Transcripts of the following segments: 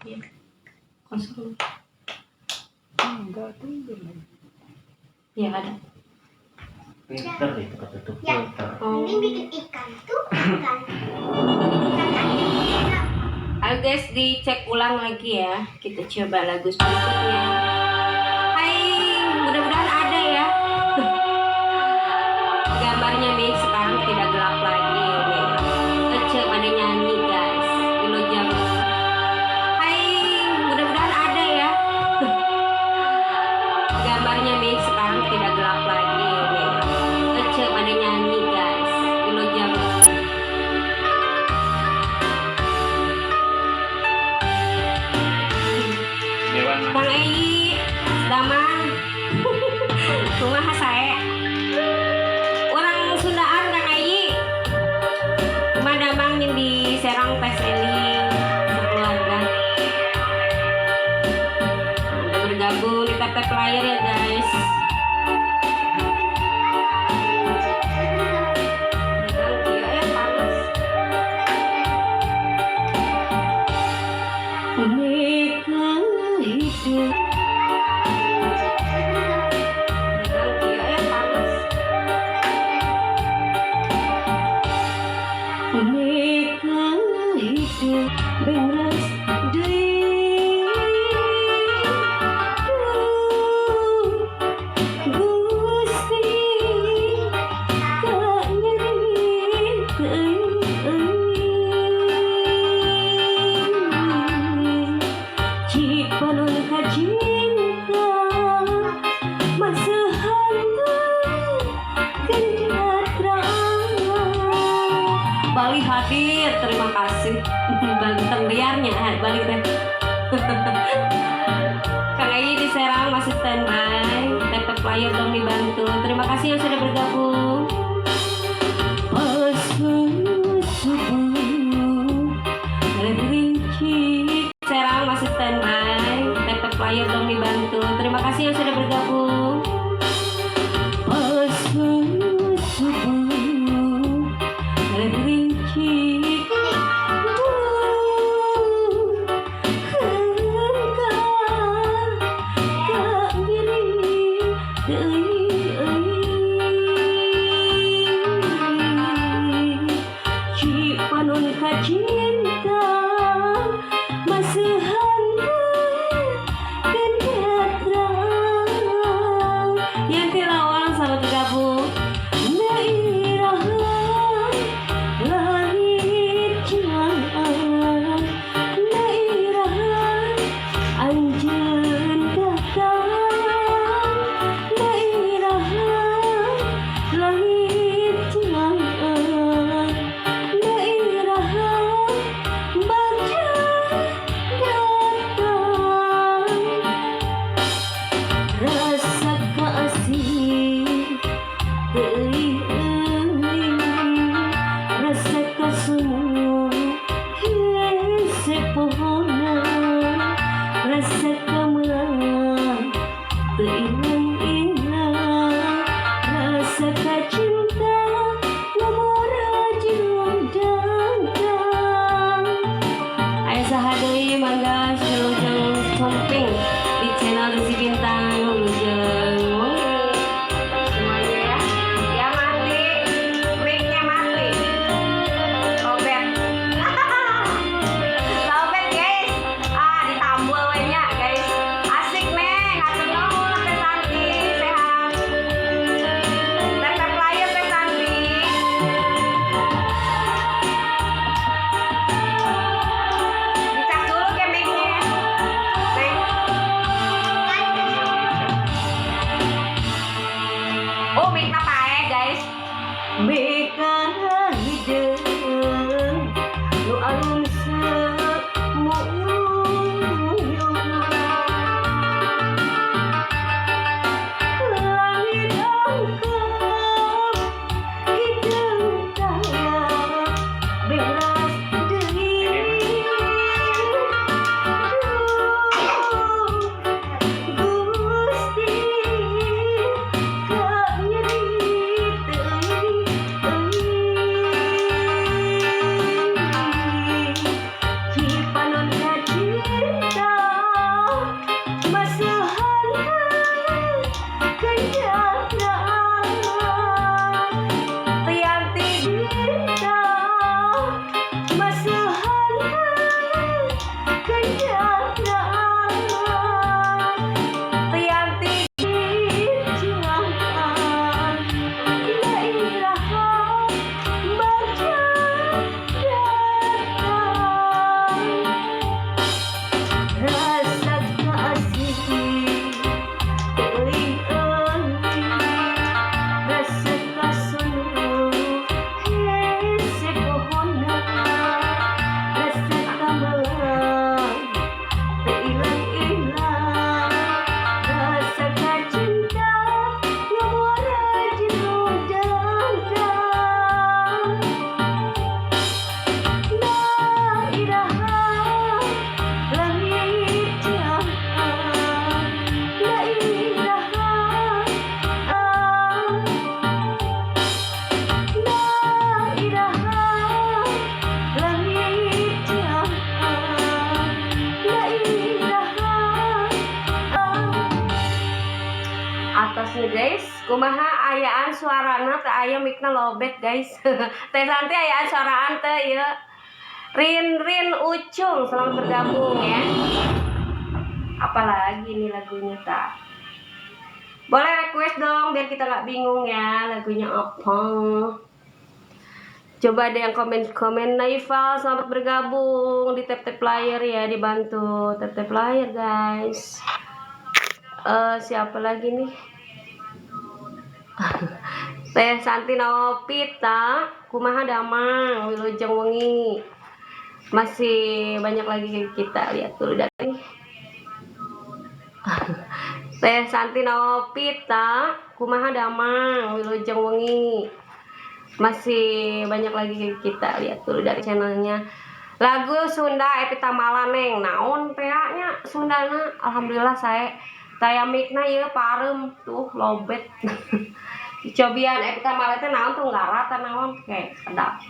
Iya. Kosong. Enggak tuh. Ya ada. Filter itu ketutup Ya. filter. Ini bikin ikan tuh ikan. Ikan aja. Ayo guys, dicek ulang lagi ya. Kita coba lagu berikutnya. Hai, mudah-mudahan ada ya. Gambarnya nih sekarang tidak gelap lagi nih. Kece pada nyanyi guys. Dulu jam. Hai, mudah-mudahan ada ya. Gambarnya nih sekarang tidak gelap lagi nih. Kece pada nyanyi guys. Dulu jam. Kang Ei, Daman, kumaha sae? Orang Sundaan Kang Ei, kumaha damang yang di Serang Peseling sekeluarga. Anda bergabung di TP Player ya guys. Ya panas. Mereka hidup. Ya panas. Mereka hidup beras deui. Gusti tak nyeri Cipanon kacinta masa hantu Bali hadir, terima kasih. Banten liarnya, Bali deh. Kang Ei di Serang masih standby. TP Player dong dibantu. Terima kasih yang sudah bergabung. Serang masih standby. TP Player dong dibantu. Terima kasih yang sudah bergabung. Cipanon kacinta masih hangat dan terang. Yang tilawang selamat bergabung. Nairahan langit jangan, nairahan anjeun datang, nairahan langit jangan, nairahan baca datang. Rasa kasih teuing euing, rasa kasih hese pohona, rasa kemenangan teuing ilang, rasa kacinta nomor jeung dangdang. Aya saha deui mangga selujeng comping di channel Desi Bintang Lujeng semuanya ya. Ya mati, mic-nya mati. Lobet. Lobet guys. Ditambul we nya guys. Asik neng, atuh nuhun Teh Santi, sehat. TP Player Teh Santi. Dicas dulu ke mic-nya. Neng. nih guys. Kumaha ayaan suarana teh aya mikna lobet guys. Teh Santi ayaan suaraan teh ya. Rin Ucung selamat bergabung ya. Apalagi nih lagunya tak. Boleh request dong biar kita nggak bingung ya lagunya apa. Coba ada yang komen Naifal selamat bergabung di tap player ya, dibantu tap player guys. Siapa lagi nih? Teh Santi Novita kumaha damang wilujeng wengi. Masih banyak lagi kita lihat dulu dari Teh Santi Novita kumaha damang wilujeng wengi. Masih banyak lagi kita lihat dulu dari channelnya. Lagu Sunda Epita Malaneng naon nya Sundana. Alhamdulillah saya mikna ya parem tuh lobet. Cobian Epita Malaneng naon tuh nggak rata naon kayak sedap.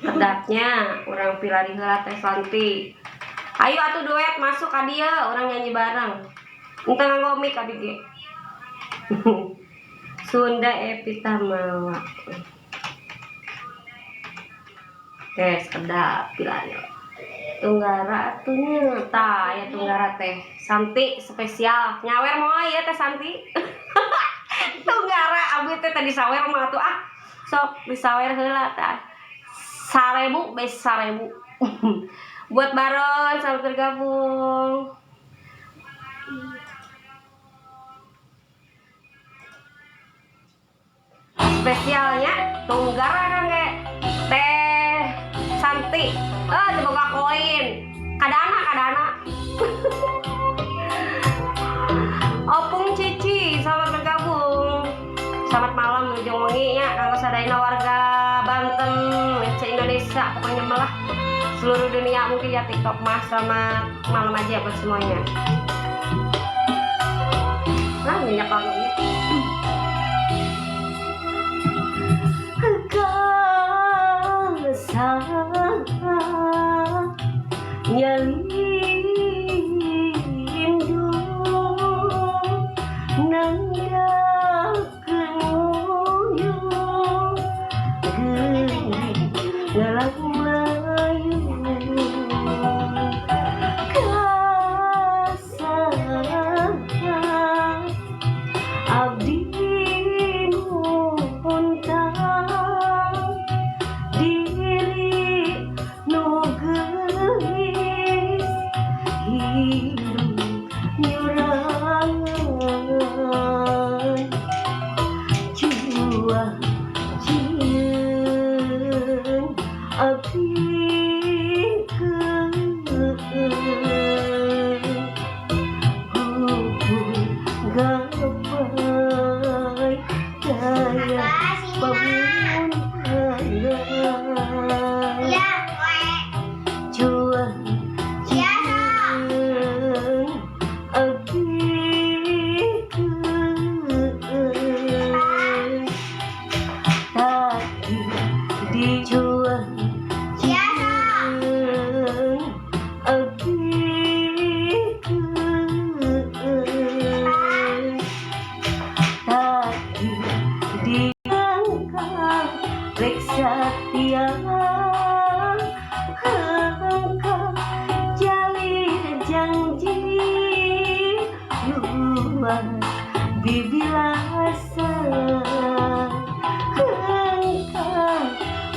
Sedapnya orang pilari heula Teh Santi. Ayo atuh duet masuk ka dieu orang nyanyi bareng. Entah nganggo mic abi ge. Sunda Epita Mawa. Sedap pilari. Tunggara atunya tah ya Tunggara Teh Santi spesial. Nyawer moal ya Teh Santi. Tunggara abi teh tadi sawer mah atuh sok disawer heula tah. 1000 bes 1000. Buat Baron selamat bergabung. Spesialnya Tunggara kan ge Teh Santi. Diboga koin. Kadana. Opung Cici selamat bergabung. Selamat malam wilujeng wengi nya kanggo sadayana warga Banten, Indonesia, pokoknya malah seluruh dunia mungkin ya TikTok mas. Selamat malam aja buat semuanya. Nah minyak lagunya.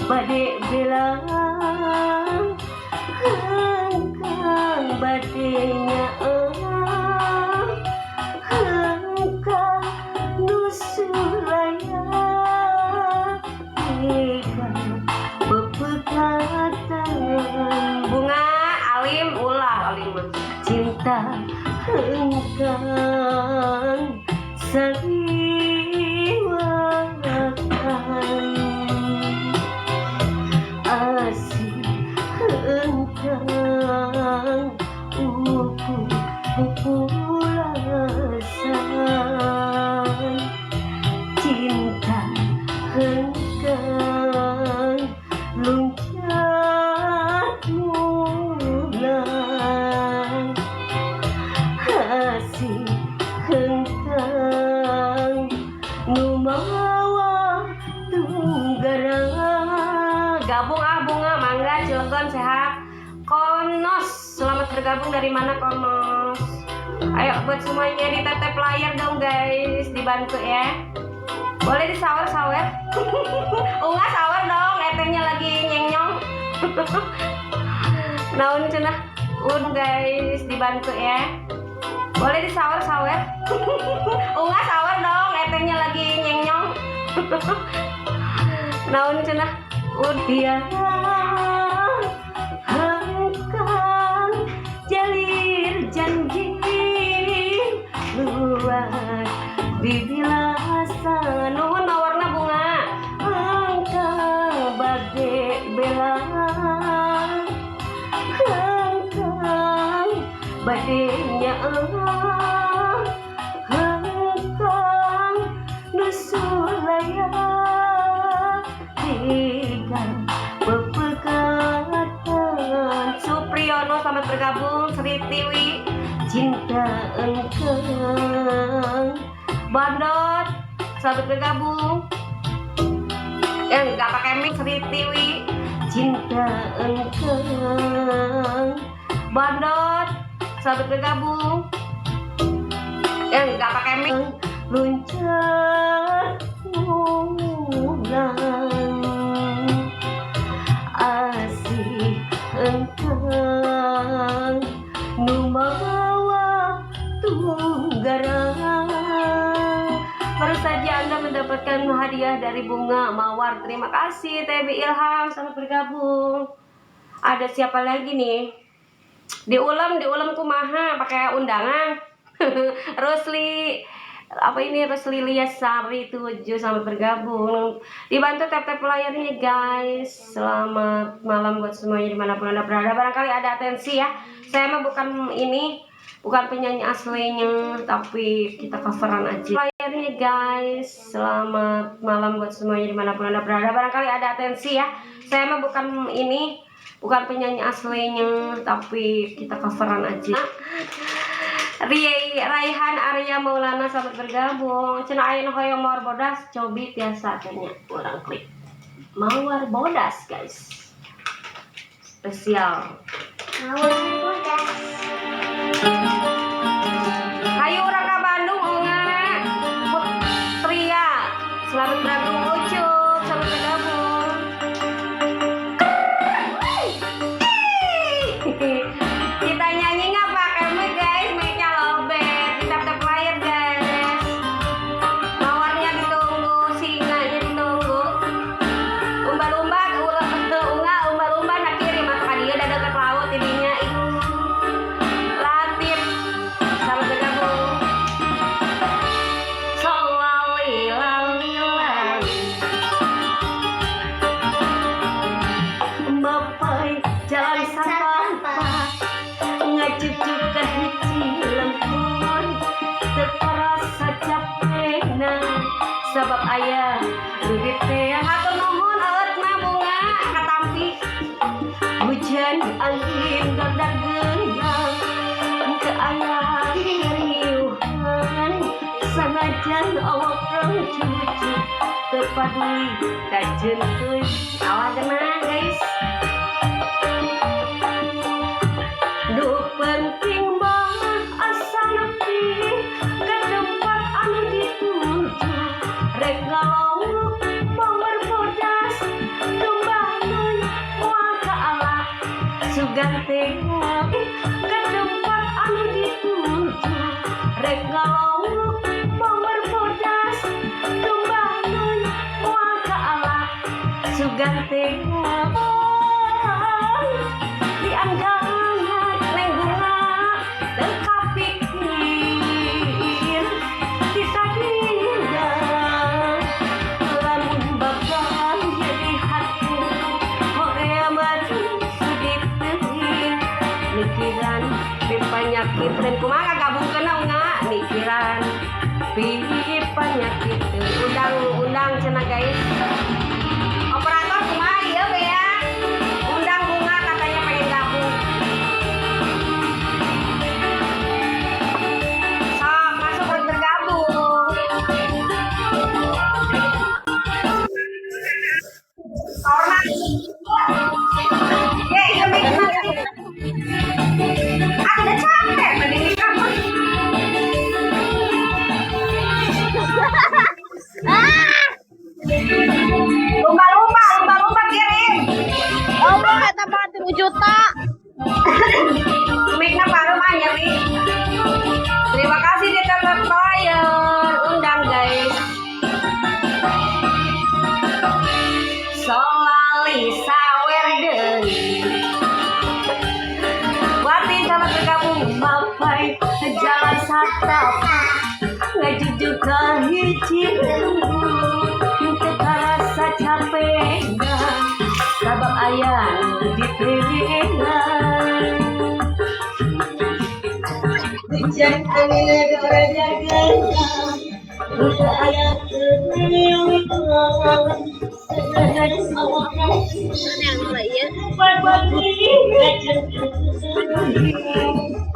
Badek bilang engkang badenya engkang nusulaya engkang bepekatan bunga alim ulah alim cinta engkang saliwatan asih engkang upulasan cinta engkang luncatmu bergabung bunga, Mangga, Cilegon sehat. Konos, selamat bergabung dari mana Konos? Ayo buat semuanya di TT Player dong guys, dibantu ya. Boleh disawer-sawer. Unga sawer dong, etenya lagi nyenyong. Naon cenah? Guys, dibantu ya. Boleh disawer-sawer. Unga sawer dong, etenya lagi nyenyong. Naon cenah? Dia hangkang jalir janji luar bibilasa nuhun warna bunga hangkang bade bela hangkang bade nyaah hangkang nusulaya tigang bepegatan. Supriyono selamat bergabung. Sri Tiwi cinta engkang. Bandot selamat bergabung. Enggak pakai mic. Sri Tiwi cinta engkang. Bandot selamat bergabung. Enggak pakai mic. Luncat ulang asih engkang numawa tunggarang. Baru saja Anda mendapatkan hadiah dari bunga mawar. Terima kasih TB Ilham, selamat bergabung. Ada siapa lagi nih? Diulam kumaha pakai undangan. Rusli apa ini, Rusli Liasari 7 selamat bergabung. Dibantu tap-tap layarnya guys. Selamat malam buat semuanya dimanapun Anda berada. Barangkali ada atensi ya, saya mah bukan penyanyi aslinya, tapi kita coveran aja layarnya guys. Selamat malam buat semuanya dimanapun Anda berada. Barangkali ada atensi ya, saya mah bukan penyanyi aslinya, tapi kita coveran aja. Raihan Arya Maulana selamat bergabung. Cenah aya nu hoyong mawar bodas, cobi biasa tanya orang klik mawar bodas guys. Spesial Mawar bodas. Hayu urang ka Bandung enggak. Putria selamat bergabung. Ucup selamat bergabung. Kita nyanyi nggak pakai mic guys, mic-nya lobet. Kita tap layar guys. Mawarnya ditunggu, singanya ditunggu. Umba-lumba umba-lumba nak kirim maka dia udah deket laut ininya. Latif selamat bergabung. Solalilalilai Bapai jalan sampah ngacucuk ke hiji lempun terasa capekna sebab ayah duit teh hatur nuhun eut mah bunga katampi hujan angin gerdak gendang ke ayah riuhan sanajan awak reng cucu terpaduli kajen teuy awagna guys. Duh penting banget asa nepi ke tempat anu dituju rek galong mawar bodas kembali moal ka ala sugan tengok ke tempat anu dituju rek galong mawar bodas kembali moal ka ala sugan tengok dianggangan neng bunga lengkap pikir kita dinda lamun bakal jadi hati Korea maju sudit teuing mikiran pipanyakit dan kumaha gabungkeun enggak mikiran pipanyakit undang cenah guys. Operator kumaha ieu ge ya? Undang bunga katanya pengen gabung. Sok masuk buat bergabung. Hormat. juta. Mic-nya baru banyak nih. Terima kasih di tetap klien undang guys. Solali sawer deui. Wati sama bergabung mapai jalan satapa. Ngajujug ka hiji teu karasa capek sabab aya nu dipilihan. Hujan angin garajakeun teu aya keunian sedaya awak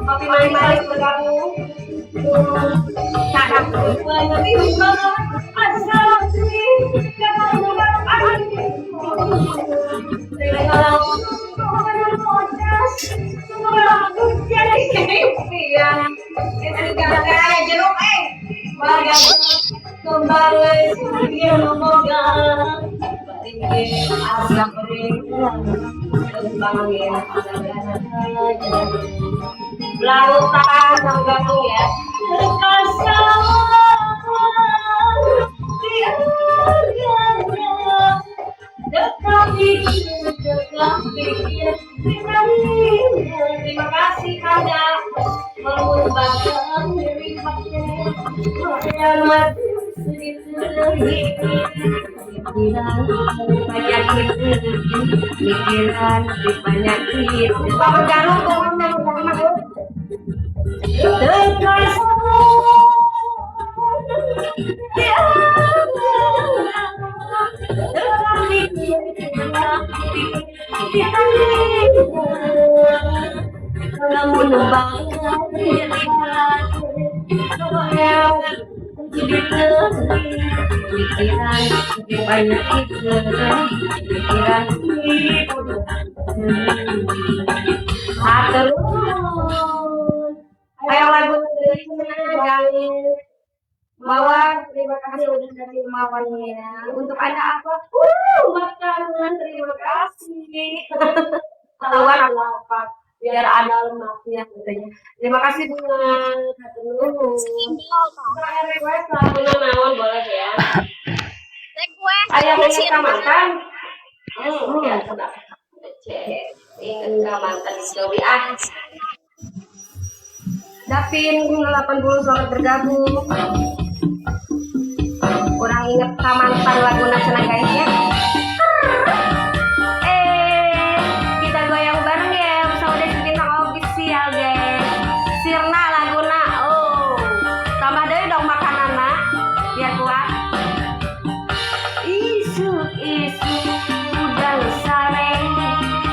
Papi manis bergabung. Kadang lautan sama gabung ya. Terima kasih Kanda mengubahkan diri pakai pikiran penyakit Bapak Garut pikiran banyak pikiran terus ayo lagu yang Mawar, terima kasih udah kasih mawannya untuk anda apa makanan, terima kasih keluar apa biar ada lemaknya katanya. Terima kasih bunga request lagunya naon boleh ya. Ayam ingin kamantan. Ya sudah. Ingin kamantan Jowi Davin 80 selamat bergabung. Kurang inget kamantan lagu nasional guys ya. Kita goyang bareng ya bersama Desi Bintang official guys. Sirna laguna. Oh, tambah deh dong makananna biar kuat. Isu udang sare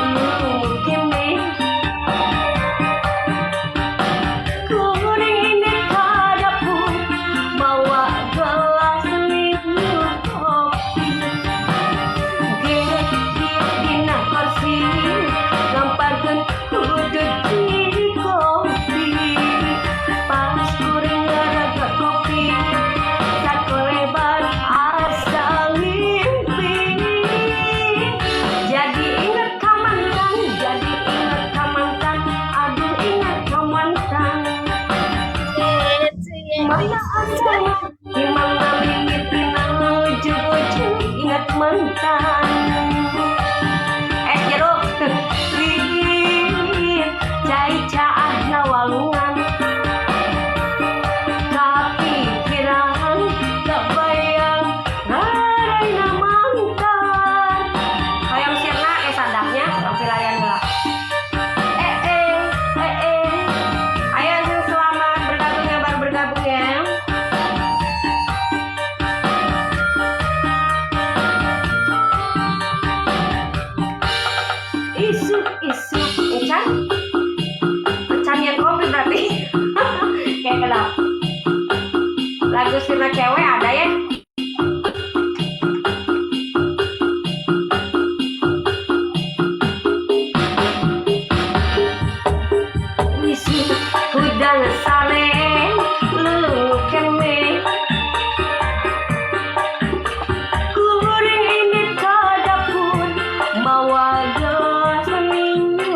mungkin nih. Kuring ini kadapun bawa gelas minum kopi. Dina kursi gampangkeun kudu di kopi. Pas kuring ngaraga kopi sakolebar asa mimpi. Jadi ingat kamantan, aduh ingat kamantan. Mana asal, gimana bikin ujung-ujung ingat mantan. Jeruk, cai caah nawalungan. Kepikiran, kebayang, rarayna mantan. Hoyong sirna sadapnya, pilihan gelap. Ayo selamat bergabung yang baru bergabung ya. Isu Encan yang kopi berarti. Kayak kenal lagu sirna cewek ada ya. Isu udang sare lu kene. Kuring ini kadapun bawa gelas minum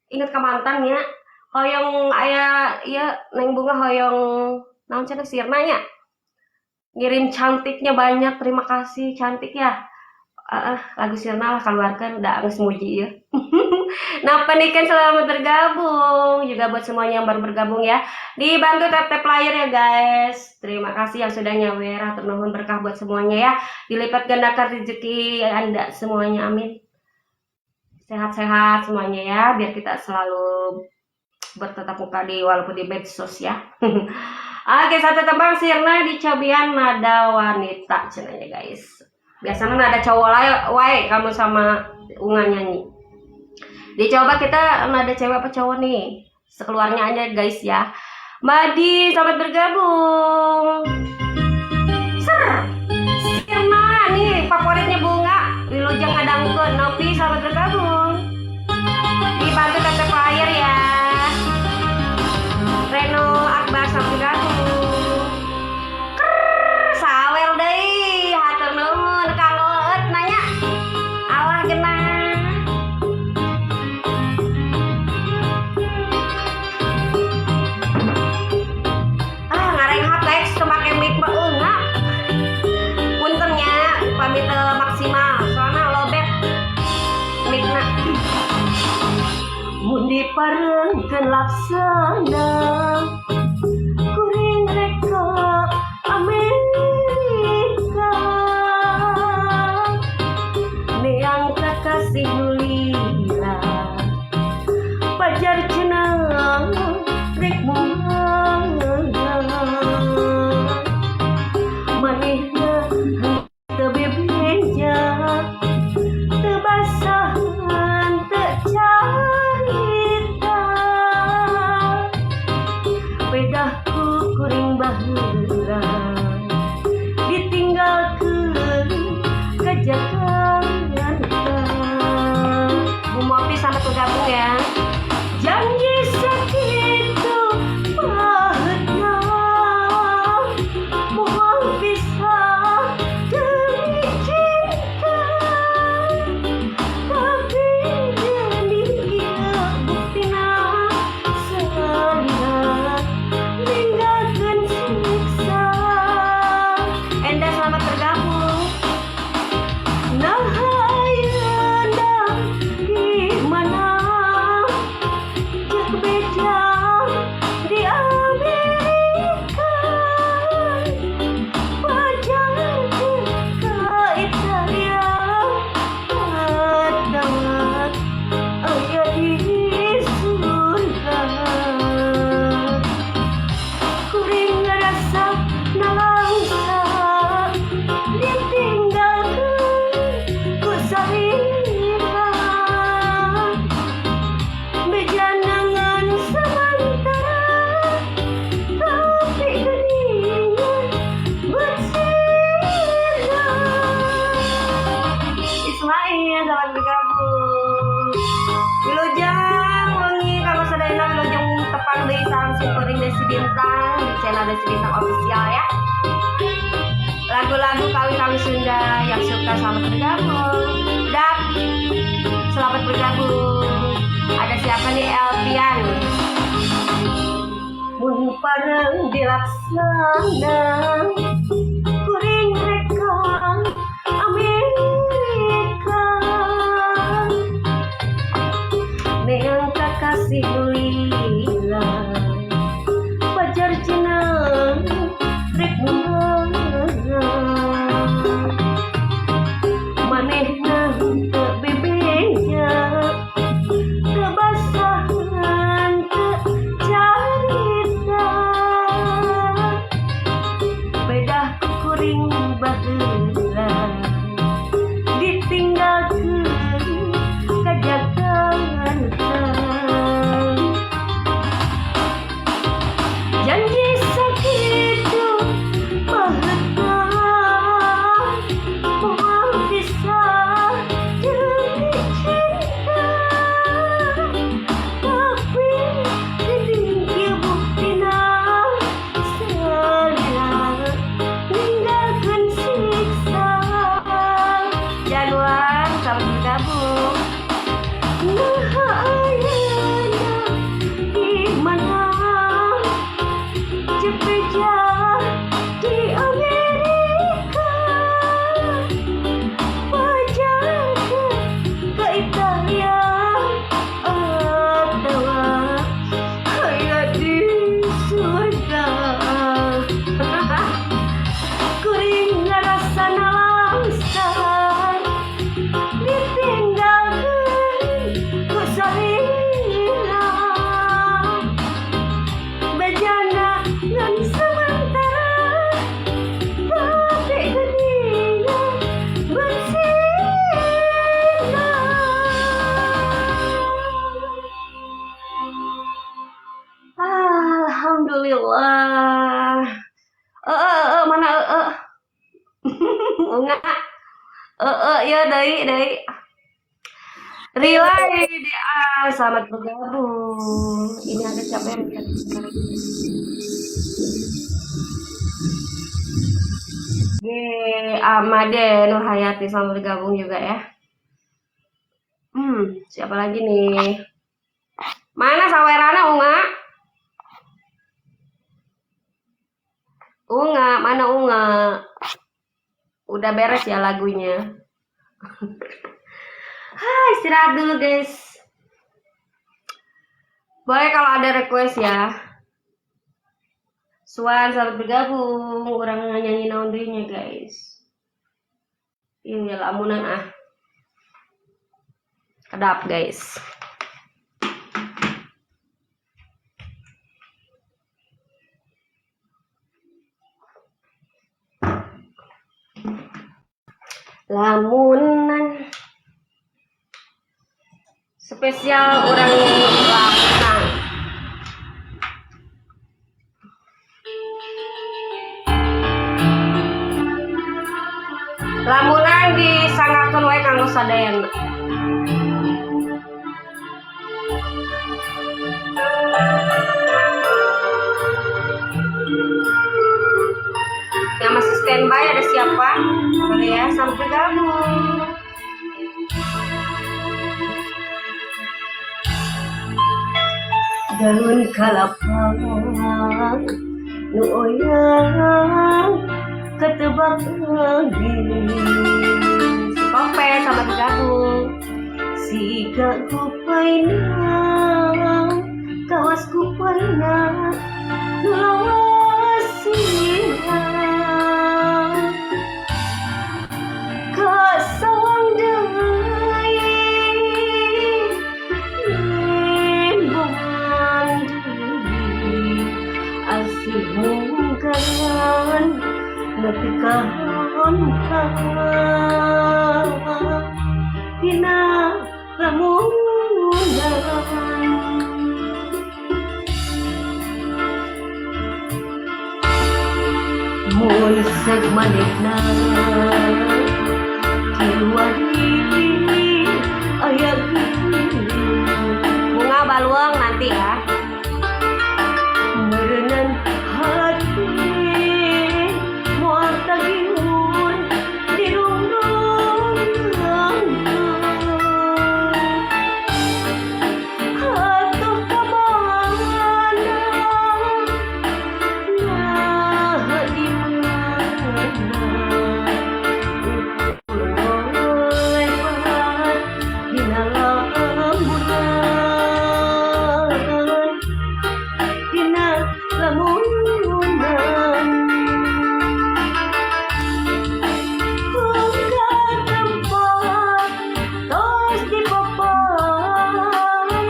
inget ke mantannya hoyong aya iya neng bunga hoyong naon cenah sirna nya ngirim cantiknya banyak, terima kasih cantik ya. Lagu sirna lah keluarkan udah geus muji ya. Nah panikan selamat bergabung juga buat semuanya yang baru bergabung ya, dibantu tap player ya guys. Terima kasih yang sudah nyawer, ternuhun berkah buat semuanya ya, dilipat gandakan rezeki Anda semuanya, amin. Sehat-sehat semuanya ya, biar kita selalu bertatap muka di walaupun di medsos ya. Oke, satu tembang sirna dicobian nada wanita cenanya guys. Biasanya nada cowok wae kamu sama Unga nyanyi. Dicoba kita nada cewek apa cowok nih? Sekeluarnya aja guys ya. Madi selamat bergabung. Sirna nih favoritnya Bunga. Wilujeng ngadangkeun. Nopi selamat bergabung. Dibantu tante player ya. Reno Akbar selamat bergabung. Sawer deui, hatur nuhun Kang Eut nanya. Allah genah. Ngarenghap guys, teu make mic mah eunga. Punten nya, pamit maksimal, soalna lobet micna. Mun dipareungkeun laksana kuring reka Amerika neang kakasih lila pajar cenah rek mungang manehna teu bebenja teu basahan teu carita bedahku kuring baheula ditinggalkeun ka Jakarta. Bu Mopi sampai bergabung ya. Janji sakitu pahetna mohon pisah demi cinta, tapi jadi ieu buktina salina ninggalkeun siksa. Enda selamat bergabung. Nah ayeuna di mana cek beja di Amerika pajar ka Italia datang aya di surga kuring ngerasa nalangsa ditinggalkeun ku salira bejanangan sementara tapi geningan bersirna. Ismail selamat bergabung. Wilujeng wengi kalau sadayana wilujeng tepang deui sareng simkuring Desi Bintang di channel Desi Bintang official ya. Lagu-lagu kawi-kawi Sunda yang suka selamat bergabung. Dak selamat bergabung. Ada siapa nih? Elvian. Mun pareng dilaksana kuring reka Amerika neang kakasih lila pajar cenah rek mungang manehna teu bebenja teu basahan teu carita bedah kuring baheula ditinggalkeun ka Jakarta. Janji sakitu pahetna mohon pisah demi cinta, tapi jadi ieu buktina salina ninggalkeun siksa. Januar selamat bergabung. Nah ayeuna bekerja di Amerika, perjalanan ke Italia, atau kayak di surga. Kuring ngerasa langsat ditinggalkan ku salina, bejana ngan sementara tapi geninya bersina. Alhamdulillah. Mana enggak ya dari Relay DA, selamat bergabung. Ini agak capek sekarang. Amade Nur Hayati, selamat bergabung juga ya. Siapa lagi nih? Mana sawerana Unga? Unga, mana Unga? Udah beres ya lagunya. Istirahat dulu guys. Boleh kalau ada request ya. Swan, selamat bergabung. Orang nyanyi naundrinya guys. Ini lamunan kedap guys. Lamunan spesial orang lamunan. Lamunan disangakeun wae kanggo sadayana. Yang masih standby ada siapa? Boleh ya, sampai bergabung. Daun kalapa nu oyang ketebak angin. Kope sama bergabung. Siga kupaina kawas kupaina nu lawasina kasawang deui embongan deui asih mungkan nepikahan dina lamunan. Mun seg manehna kiwari aya bunga baluang nanti ya. Merenang hati moal tagiun di rundung atuh ka mana nah di mana lewat dina lamunan dina lamunan buka tempat tos di papan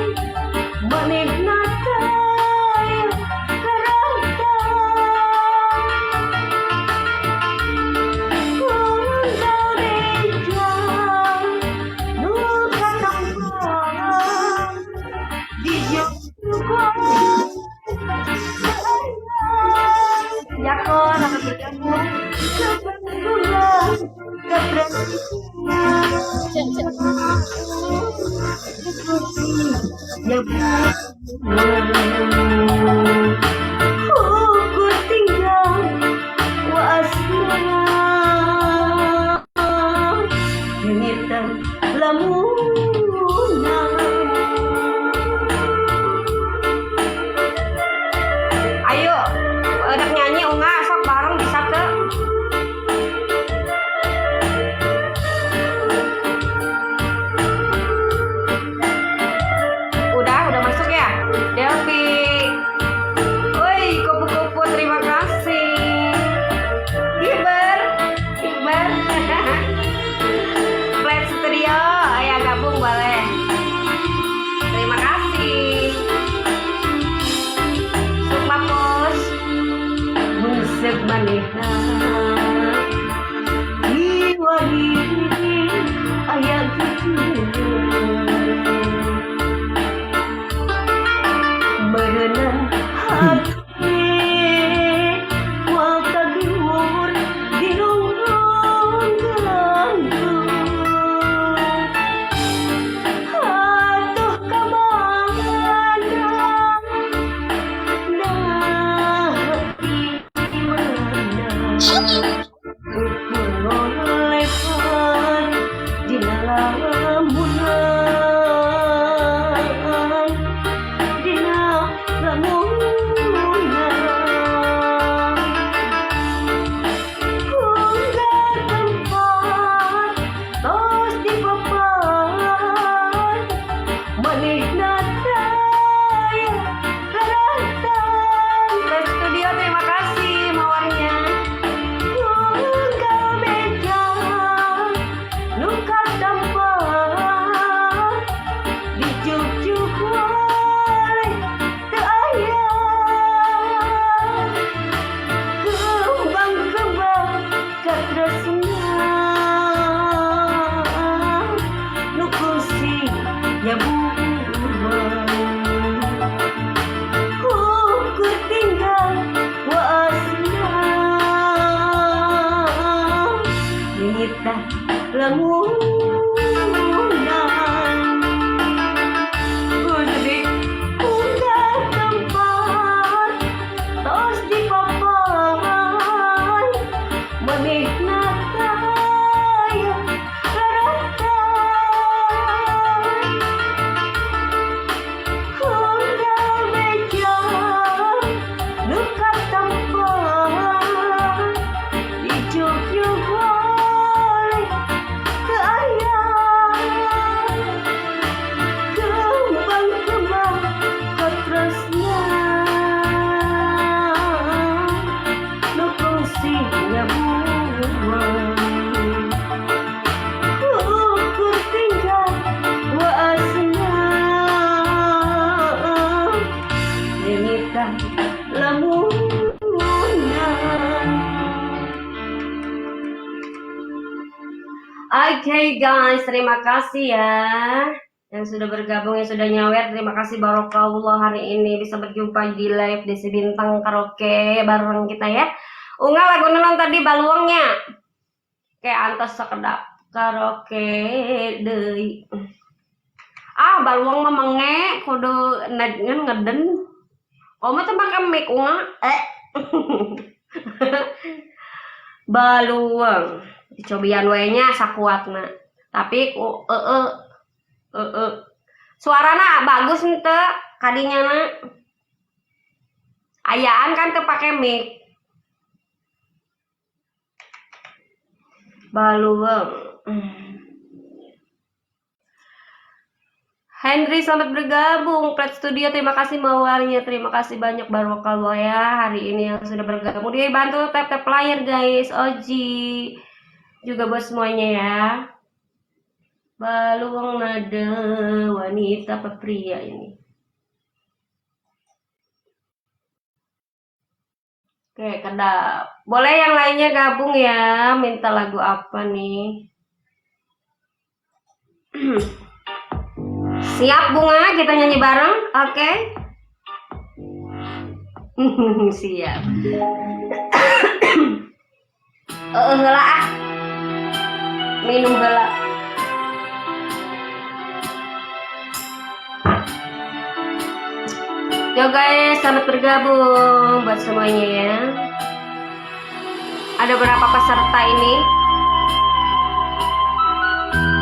manehna teh karanta kundang reja nu katampan di Jogja. Jako, sama bergabung. Ukur tinggal wasna ngitan lamunan. Ayo, ada lamunan udah unggah tempat tos di papan menikmat kaya harapan unggah meja luka tempat di Jogja boleh ke ayam kembang-kembang ketrasnya nukungsi ngabuang ukur tinggal waasnya nyanyikan lamunan. Oke guys, terima kasih ya yang sudah bergabung, yang sudah nyawer. Terima kasih barokallah hari ini bisa berjumpa di live Desi Bintang Karaoke bareng kita ya. Unggah lagu nenon tadi baluangnya. Kayak antos sekedap karaoke deui. Ah, baluang mah menge kudu ngeden. Oma teh make mic unggah. Baluang dicobian we nya sakuatna tapi suarana bagus henteu kadinyana ayaan kan teu pake mic. Baluang Henry selamat bergabung. Plat Studio terima kasih mawarnya, terima kasih banyak barokallah ya hari ini yang sudah bergabung. Dia bantu tap layar guys. Oji juga buat semuanya ya. Baluang nada wanita apa pria ini. Oke, kedap. Boleh yang lainnya gabung ya. Minta lagu apa nih? Siap Bunga, kita nyanyi bareng, oke? Siap. Heula ah. Minum heula. Yo guys, selamat bergabung buat semuanya ya. Ada berapa peserta ini?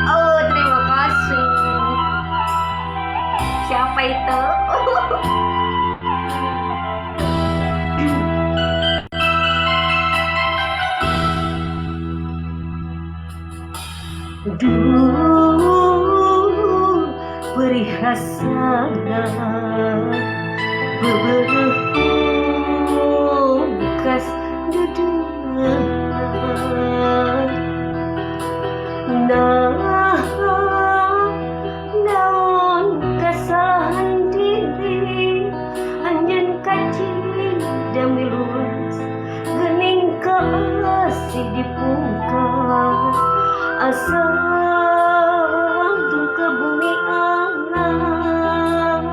Oh, terima kasih. Siapa itu? Duh, perihasana beberapa bekas duduhan. Nah, naon kesalahan diri anjeun kaji demi luas geuning kasih dipungkas asa ke bumi alam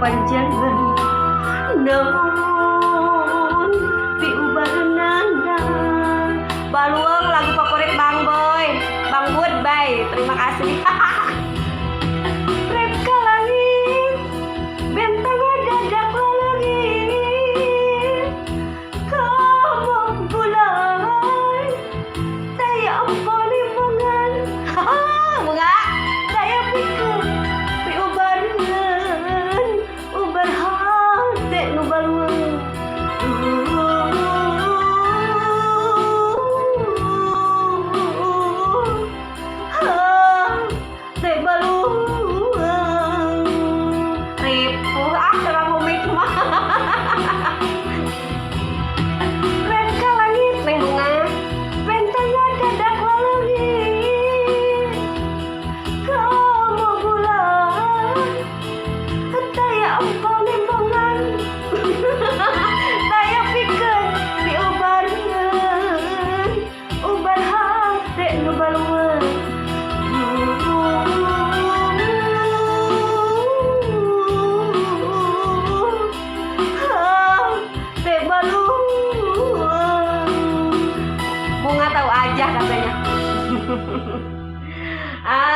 panjangan naon piubareunana. Baluang lagu favorit Bang Boy, Bang Bud, bye. Terima kasih. Rep ka langit, bentang dadak lalangit, kamu bulan, daya ampun imungan. Bunga, daya pikir, piubareun, ubar hate nu baluang.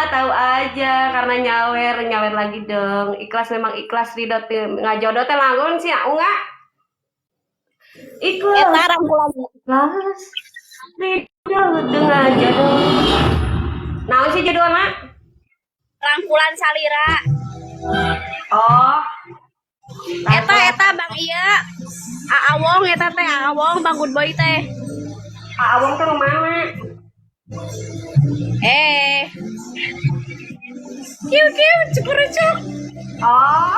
Tahu aja karena nyawer lagi dong. Ikhlas memang ikhlas ridho ngajodoh teh lamun sih unga. Ikhlas. Eta rangkulan Ikhlas ridho ngajodoh. Naon sih judulna? rangkulan salira. Oh. Eta Bang iya. Aawong eta teh Aawong Bang Good Boy teh. Awong tuh mana? Kiu cukurucuk. Oh.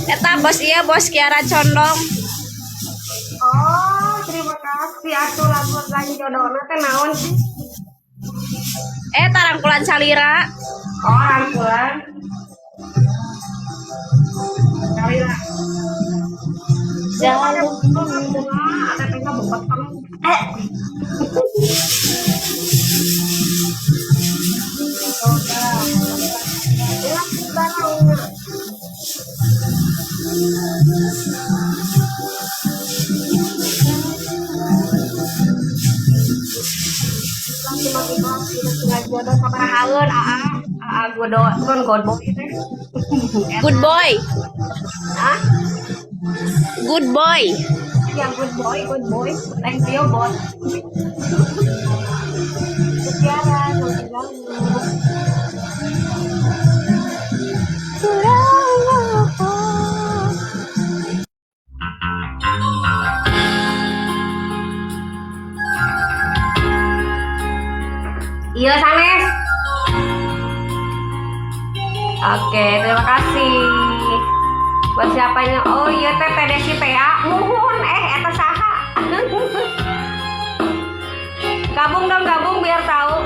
Eta bos iya bos Kiara Condong. Oh, terima kasih atuh lagu lagi jodohna teh naon sih? Eta rangkulan salira. Oh, rangkulan. Salira. Jangan lupa ada tengah bepeteng. Jodoh sama haun good boy teh. Good Boy. Hah? Good Boy. Ya good boy. Thank you bos. Sekian iya sanes. Oke, terima kasih. Buat siapa ini? Oh iya teh Desi PA. Muhun eta saha. Gabung biar tahu.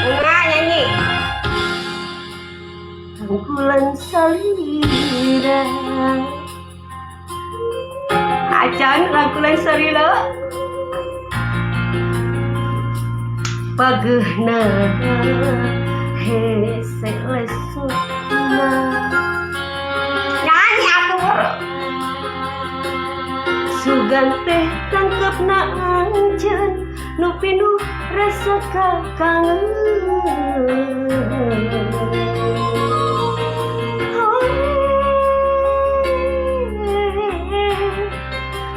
Unga nyanyi. Rangkulan salira. Acan rangkulan salira. Pageuna hese lesuna. Nyanyi atuh. Sugan teh tangkepna anjeun nu pinuh rasa kakangen.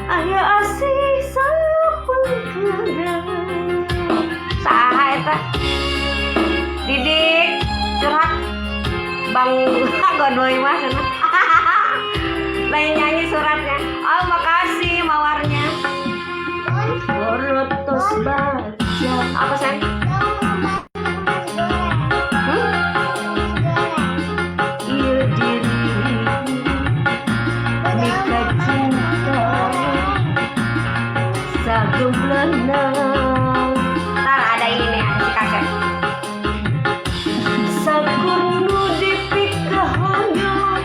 Aya asih sapengkeun. Saha eta? Didik curhat Bang Godoy mah cenah. Lain nyanyi suratnya. Oh, makasih mawarnya. Borotos baca. Apa sen? Iya diri Mika cinta sagemblana. Ntar ada ini nih, ada si kakek. Sakurnu dipikahanyo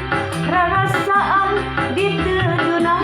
rarasaan diteduna.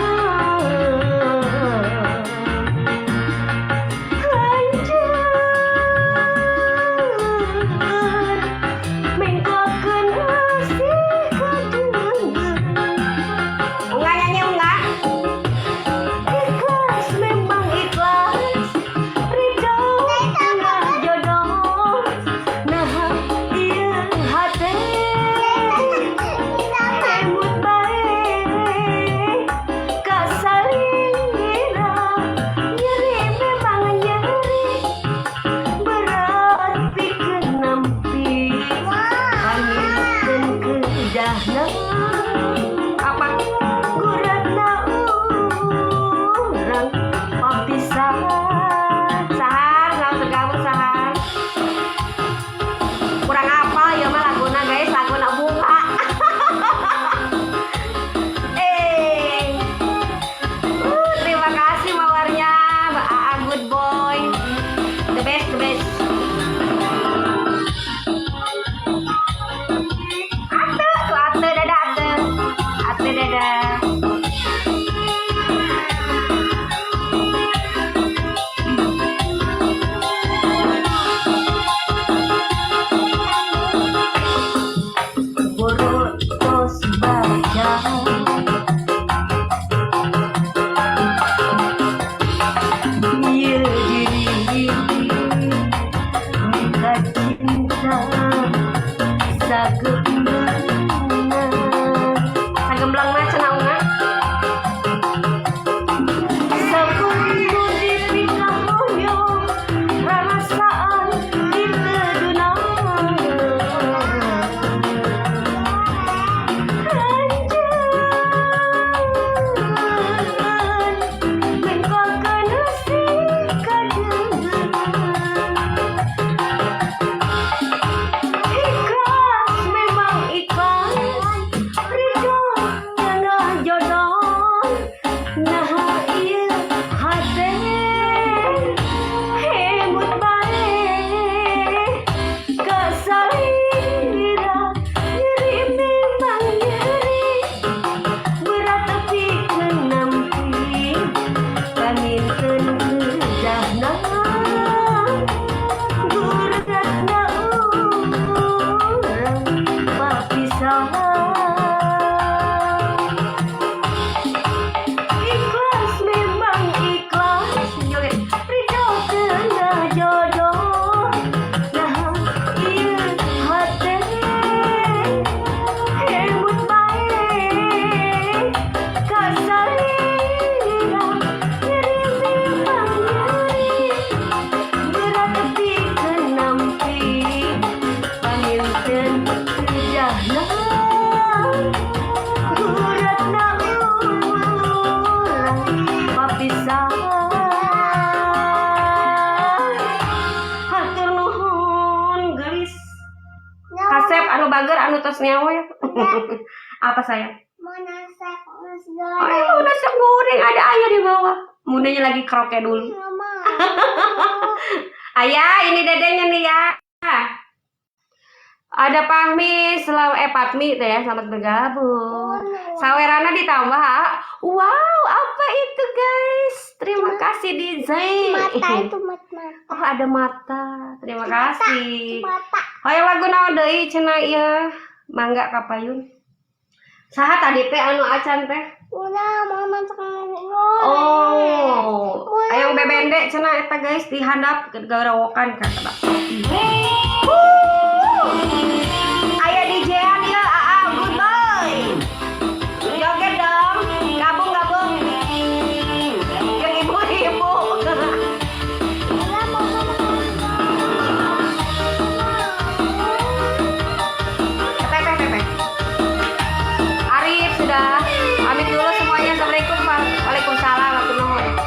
Apa sayang? Mau masak nasi Ayo goreng. nasi goreng, ada ayah di bawah. Bundanya lagi keroke dulu. Nggak mau. Ayah, ini dedenya nih ya. Ada Pahmi, Patmi teh ya, selamat bergabung. Sawerana ditambah. Wow, apa itu guys? Terima kasih DJ. Mata itu mata. Oh, ada mata. Terima kasih. Mata. Hoyong lagu naon deui cenah ieu? Mangga kapayun. Saha tadi teh anu acan teh? Udah mau masak nasi goreng. Oh. Hayang bebende cenah eta guys dihandap garawokan ka kata. Aya DJ-an ieu AA good boy. Joget dong. Gabung. Yang ibu-ibu. Udah mau masak nasi goreng. Pepe. Arif sudah. Pamit dulu semuanya. Assalamualaikum. Waalaikumsalam. Warahmatullahi wabarakatuh.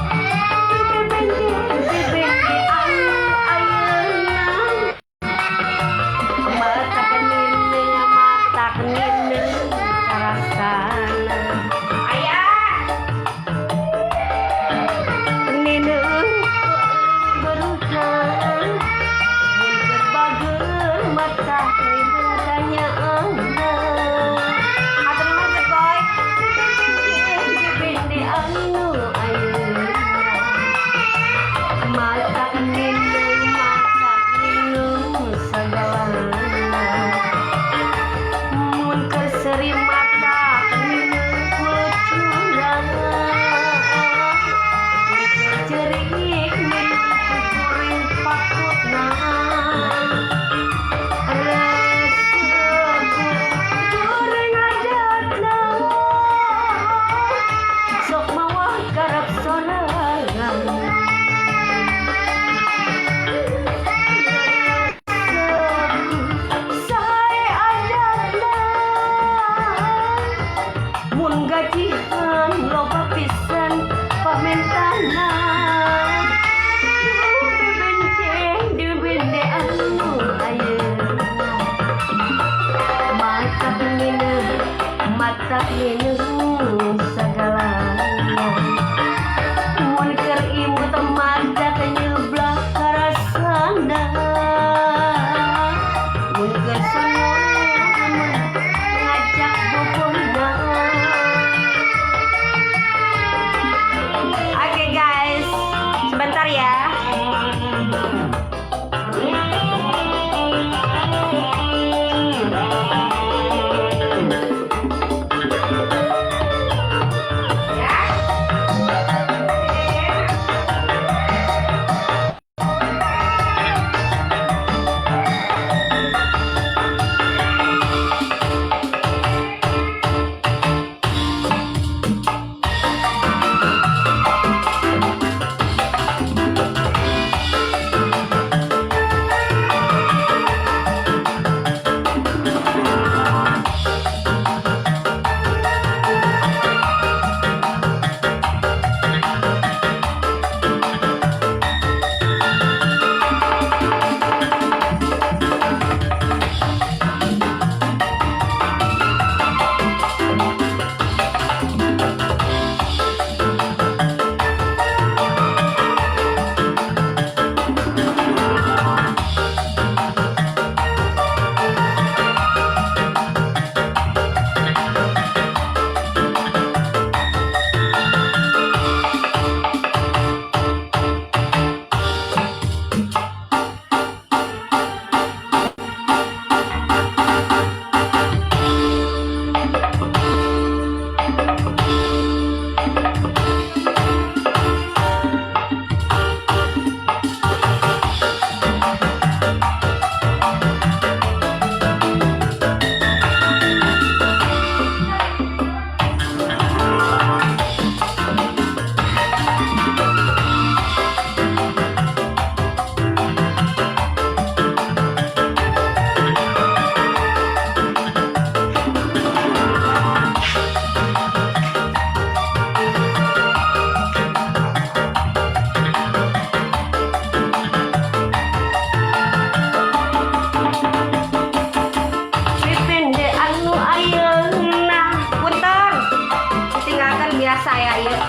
biasa ya, iya.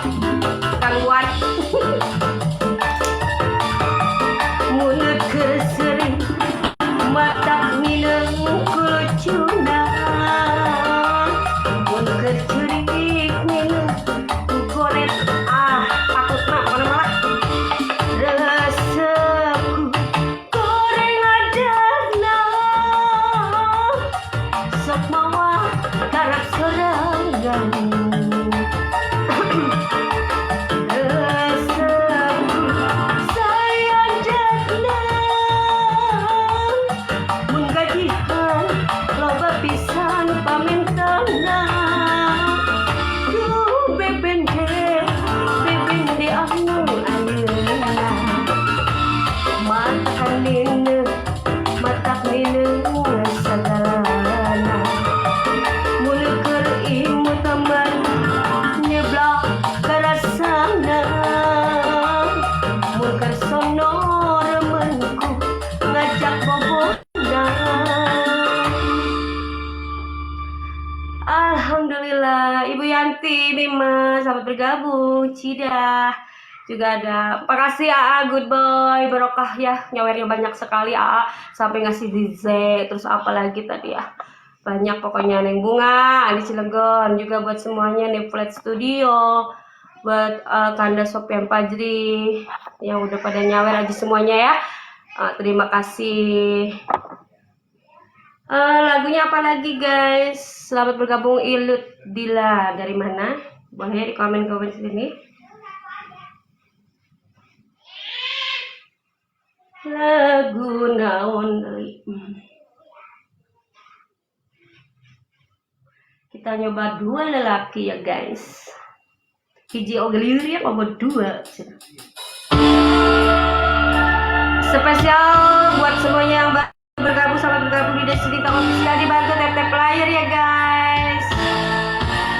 Gangguan. Mulut kesering mata minang kulucuna. Mulut kecurik minang goret takut nak mana malah. Reseku goreng adana. Sok mawa garap sorangan. Alhamdulillah, Ibu Yanti, Bima, selamat bergabung. Cidah juga ada. Makasih AA, good boy, barokah ya, nyawernya banyak sekali AA, sampai ngasih DJ, terus apa lagi tadi ya, banyak pokoknya. Neng Bunga di Cilegon juga buat semuanya. Nih Flat Studio buat Kanda Sopian Fajri yang udah pada nyawer aja semuanya ya. Terima kasih. Lagunya apa lagi guys? Selamat bergabung Ilut Dila. Dari mana? Boleh di komen-komen sini. Lagu naon deui? Kita nyoba dua lelaki ya guys. Hiji oge liur ya, apa dua? Spesial buat semuanya yang bergabung, selamat bergabung di Desi Bintang Official, dibantu tap-tap player ya guys.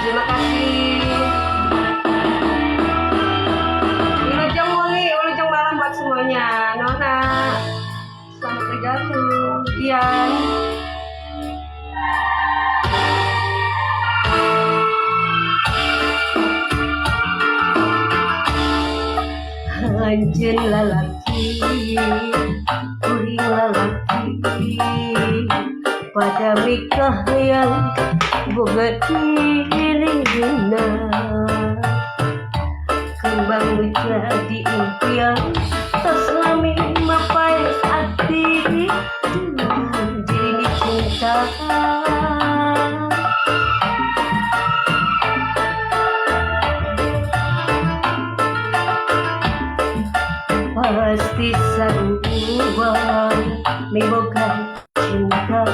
Terima kasih. Wilujeng Wengi, Wilujeng malam buat semuanya. Nona, selamat bergabung. Ian. Anjeun lalaki, kuring lalaki, pada mikah yang boga dirina, kembang jadi impian, tos lami mapai hati, jadi cinta. Pasti sarubang miboga cinta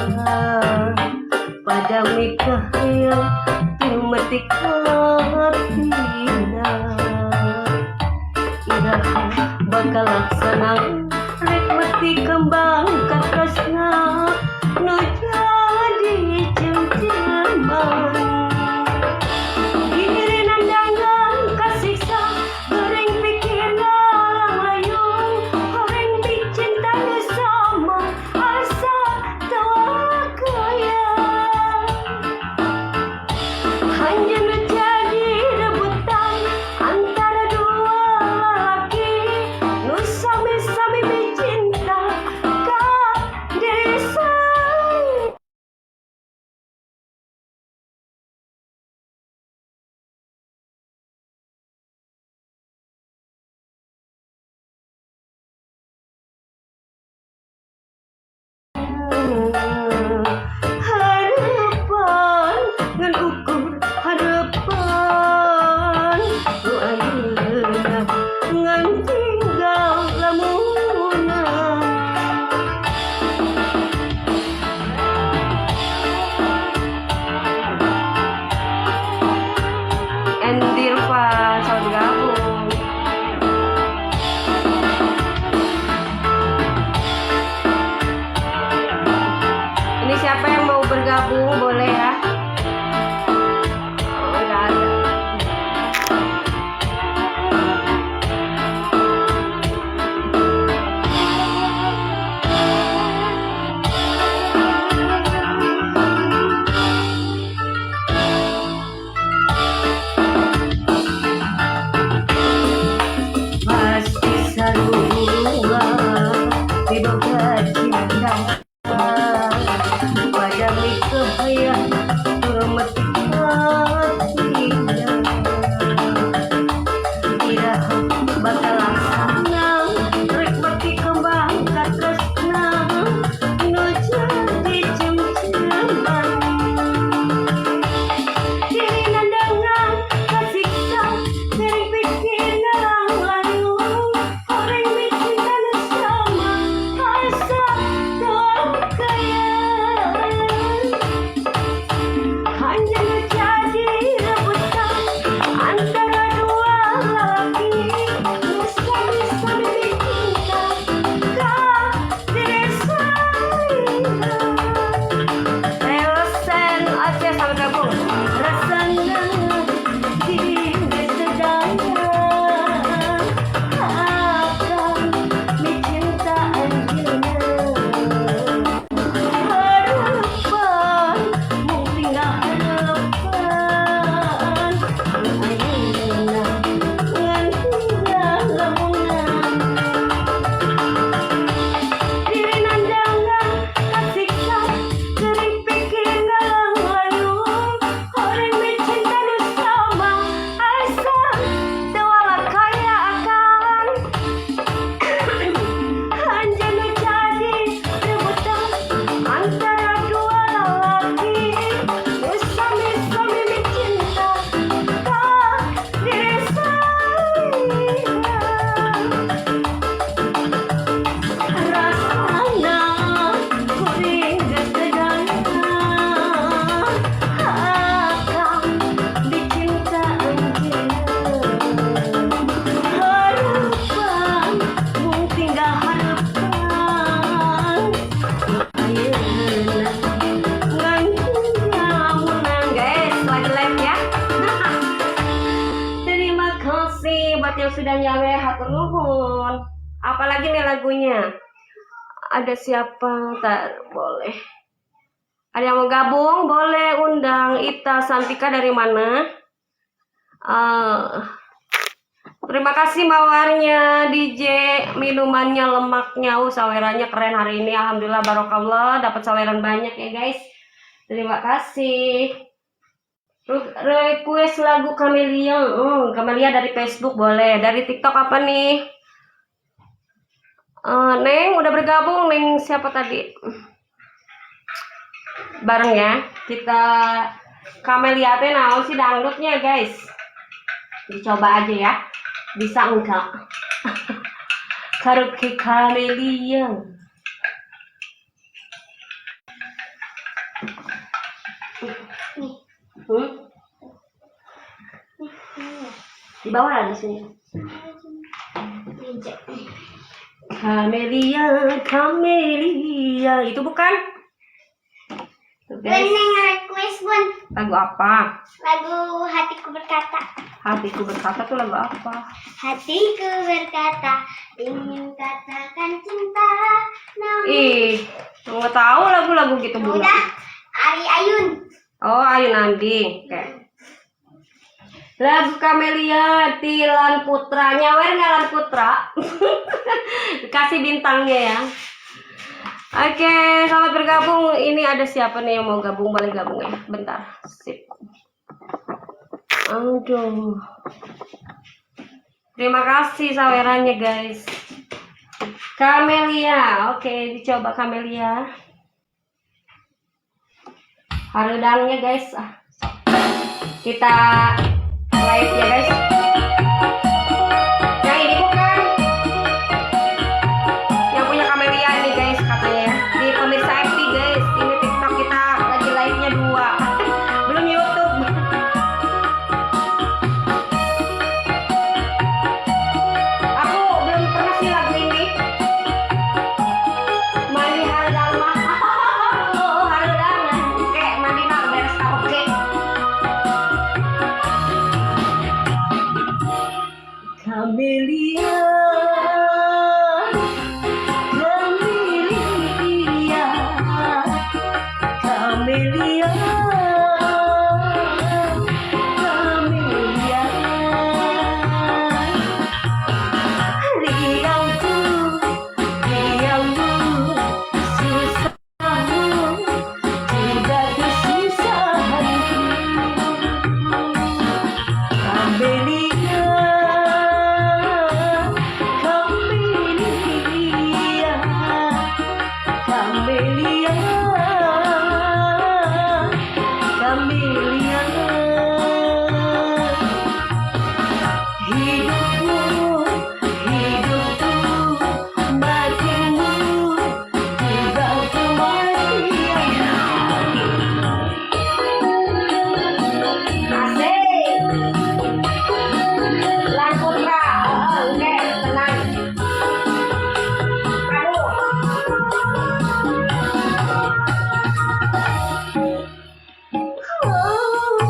pada mikah yang timetik hatinya. Iraha bakal laksana rek mati kembang kakasna nu jadi cem-ceman. Diri nandangan kasiksa goreng pikir lalang layung, goreng bikin tanda sama asa tawa kaya. Hanya menjadi rebutan antara dua lelaki, nu sami-sami mencinta ka desa. Harapan ngan ukur harapan nu ayeuna ngan tinggal lamunan. Endirva selamat gabung. buat yang sudah nyawe hatur nuhun. Apalagi nih lagunya. Ada siapa? Tak boleh. Ada yang mau gabung? Boleh undang Ita Santika dari mana? Terima kasih mawarnya DJ, minumannya, lemaknya, sawerannya keren hari ini. Alhamdulillah barokallah, dapat saweran banyak ya guys. Terima kasih. Request lagu Camelia, Camelia dari Facebook boleh. Dari TikTok apa nih? Neng udah bergabung, Neng siapa tadi? Bareng ya, kita Camelia teh naon sih dangdutnya guys. Dicoba aja ya. Bisa enggak? Karaoke Camelia. Di bawah ada sini. Camelia, Camelia. Itu bukan? Tuh, guys. Neng request Bun. Lagu apa? Lagu Hatiku Berkata. Hatiku Berkata tuh lagu apa? Hatiku berkata, ingin katakan cinta. Namun Ih, nggak tahu lagu-lagu gitu bunga. udah, Ari Ayun. Oh, Ayu Nandi. Oke. Lagu Camelia Tilan Putra. Nyawer nggak Lan Putra? Kasih bintangnya ya. Oke, selamat bergabung. Ini ada siapa nih yang mau gabung? Boleh gabung ya. Bentar. Sip. Aduh. Terima kasih sawerannya guys. Camelia. Oke, dicoba Camelia. Harudangnya guys. Kita live ya guys. Yang ini bukan. Yang punya Camelia ini guys katanya ya. Di pemirsa FB guys. Ini TikTok kita lagi live-nya 2. Belum YouTube. Aku belum pernah sih lagu ini. Mandi Harudang mah. Oh, Harudang. Oke, mandi mah beres oke. Camelia, Camelia, Camelia, Camelia. Riangku, riangmu, susahmu, juga kesusahanku. Camelia, Camelia, Camelia, Camelia. Hidupku, hidupku, matimu, juga kematian. Asik. Lan Putra, oke, tenang. Aduh.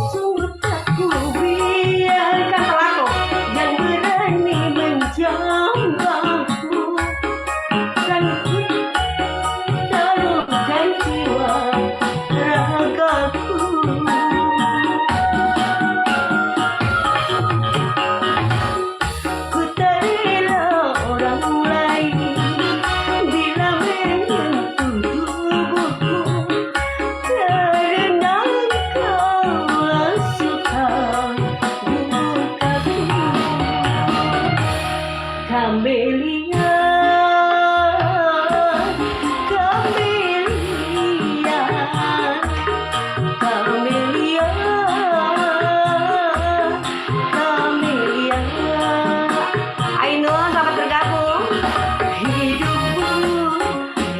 Sungguh tak kubiarkan lagu yang berani menjambaku, dan ku taruhkan jiwa ragaku. Ku tak rela orang lain bila menyentuh tubuhku, karena kau suka bukaku. Camelia, Camelia, Camelia, Camelia. Ainul, selamat bergabung. Hidupku,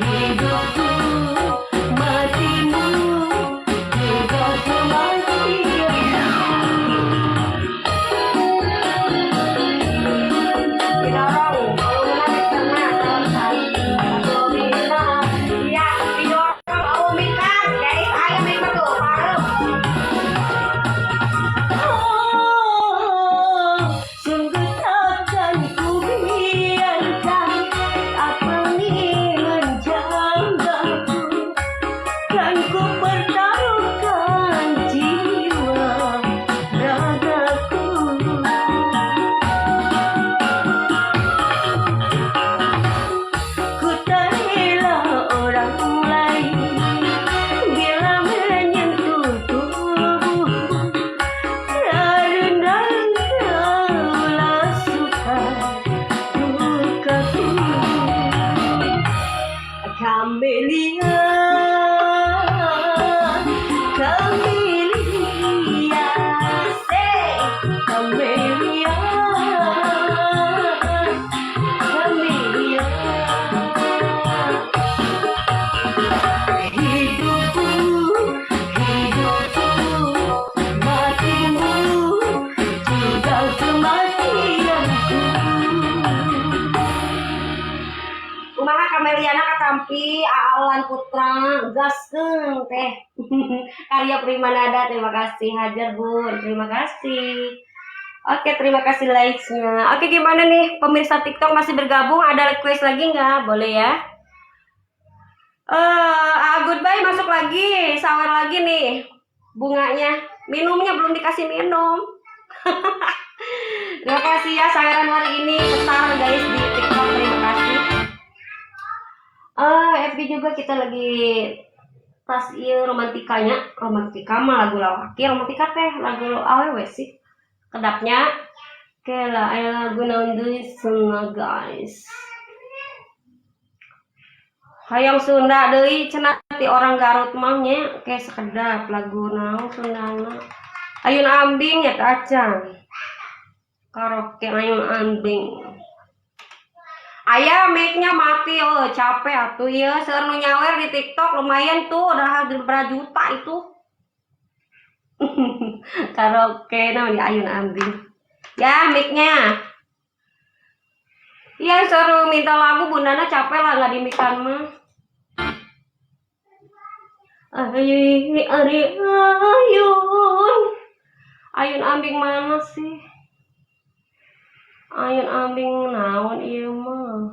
hidupku, matimu, juga kematian. Didorong. Kumaha Kameliana katampi Aalan Putra gaskeun teh. Karya Primanada, terima kasih Hajar Bun, terima kasih. Oke, terima kasih likes-nya. Oke, gimana nih pemirsa TikTok masih bergabung? Ada request lagi nggak? Boleh ya. Goodbye masuk lagi, sawer lagi nih bunganya. Minumnya belum dikasih minum. Terima kasih ya saweran hari ini besar guys di TikTok, terima kasih. FB juga kita lagi pas iya romantika mah lagu lawaki, romantika teh lagu awewe sih. Kedapnya kela lagu naon deui semua guys. Hayang Sunda deui cenah ti orang Garut mah nya ke sekedap lagu naon Sundana. Ayun ambing ya teh acan. Karaoke ayun ambing. Aya mic-nya mati, capek atuh ya. Seueur nu nyawer di TikTok lumayan tuh, udah berapa juta itu. Karaoke naon di ayun ambing. Ya, mic-nya. Iya, suruh minta lagu bundana capek lah nggak dimikan mah. Ayun ambing mana sih? Ayun ambing naon ieu mah?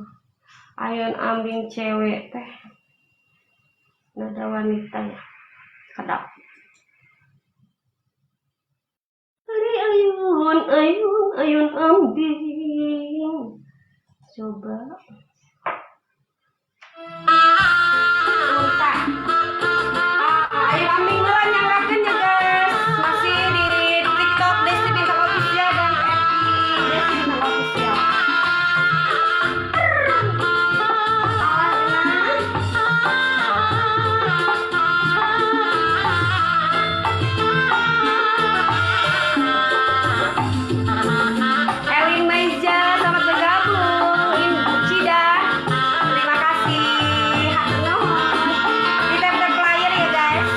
Ayun ambing cewek teh. Nada wanita ya. Kedap. Ayun ambing. Coba. Unta. Ayun ambing lah nyanggakeun ya guys. Masih di TikTok Desti Bintang Official dan FB Desti Bintang Official. Elin Meja, selamat bergabung. Cida, terima kasih. Hatur nuhun. Di tap-tap player ya guys.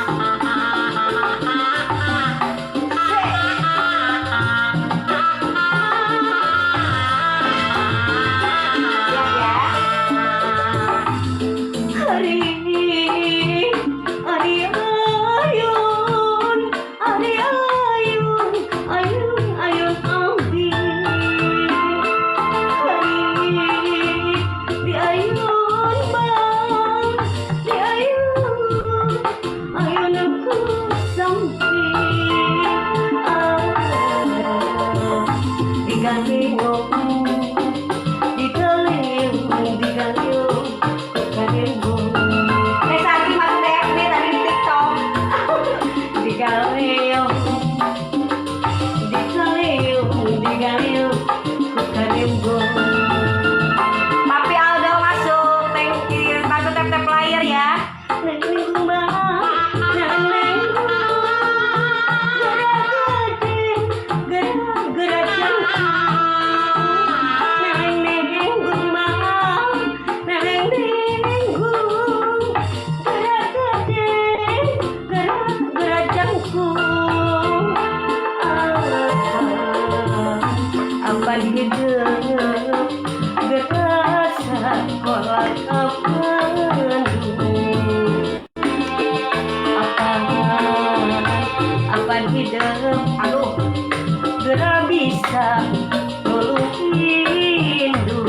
Papi Aldo masuk, thank you. Bantu tap-tap player ya. Apa hidup gerasa kolak kapandung. Apa hidup aduh gera bisa ngeluh rindu.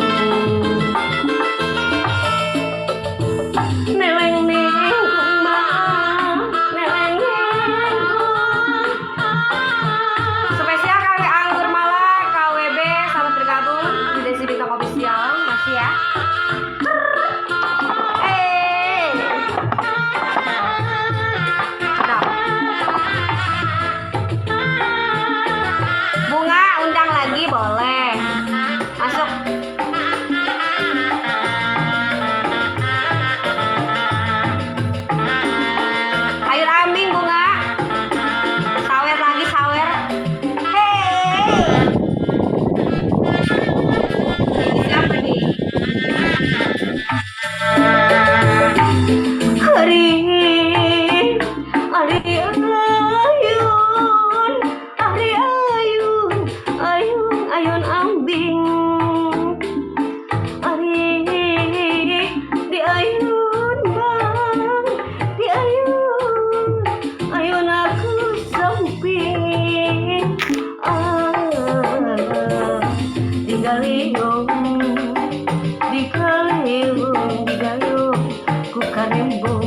Neleng-neleng kumaha, neleng-neleng. Spesial KW Anggur Malah, KWB, selamat bergabung di Desi Bintang Official, masih ya. Nah. Bunga undang lagi boleh. Masuk. Ayun ambing bunga. Sawer lagi sawer. Siapa nih? ayun ambing ari di ayun bang di ayun aku samping di galiung ku karembong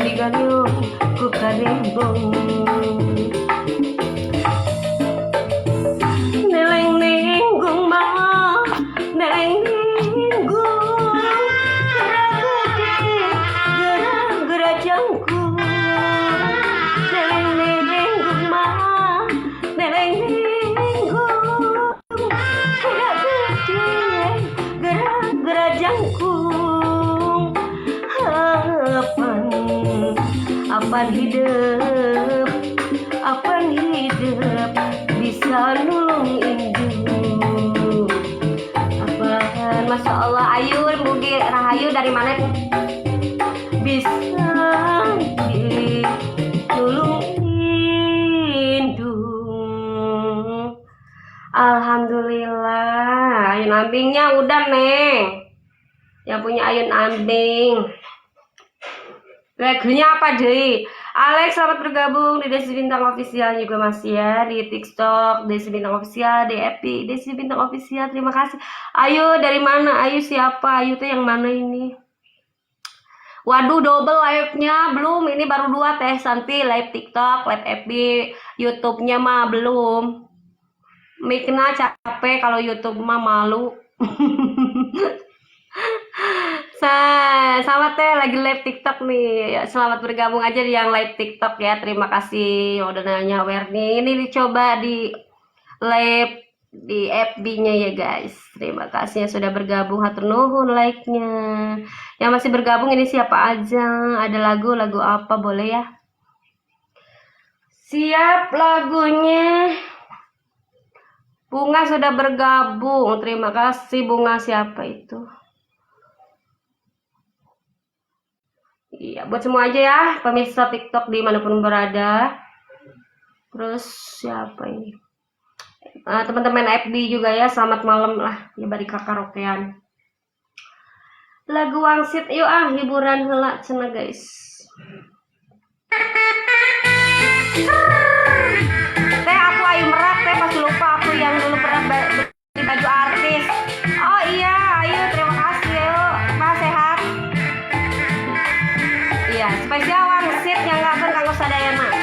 di galiung ku karembong neleng ninggung mah neleng ninggung gerak jangkung neleng ninggung mah neleng ninggung gerak jangkung apan hidup bisa nulung induk apaan Masya Allah ayu mugi rahayu dari mana bisa nulung induk. Alhamdulillah ayun ambingnya udah neng yang punya ayun ambing. Lagunya apa deh? Alex selamat bergabung di Desi Bintang Official juga masih ya di TikTok Desi Bintang Official, di Epic Desi Bintang Official. Terima kasih. Ayo dari mana? Ayo siapa? Ayo tuh yang mana ini? Waduh double live-nya belum. Ini baru 2 teh Santi live TikTok, live Epic, YouTube-nya mah belum. Mikna capek kalau YouTube mah malu. Sama teh lagi live TikTok nih. Selamat bergabung aja di yang live TikTok ya. Terima kasih udah nanya nih. Ini dicoba di live di FB-nya ya guys. Terima kasih yang sudah bergabung. Hatur nuhun like-nya. Yang masih bergabung ini siapa aja? Ada lagu apa boleh ya? Siap lagunya. Bunga sudah bergabung. Terima kasih Bunga. Siapa itu? Iya, buat semua aja ya, pemirsa TikTok dimanapun berada. Terus siapa ini? Teman-teman FB juga ya, selamat malam lah. Ya bari karaokean. Lagu wangsit, yuk hiburan heula cenah guys. Teh aku ayu merak teh pas lupa aku yang dulu pernah beli baju artis. Oh iya, ayo terima kasih yuk. Mas sehat. Iya, spesial wangsit yang gak akan kanggo sadayana.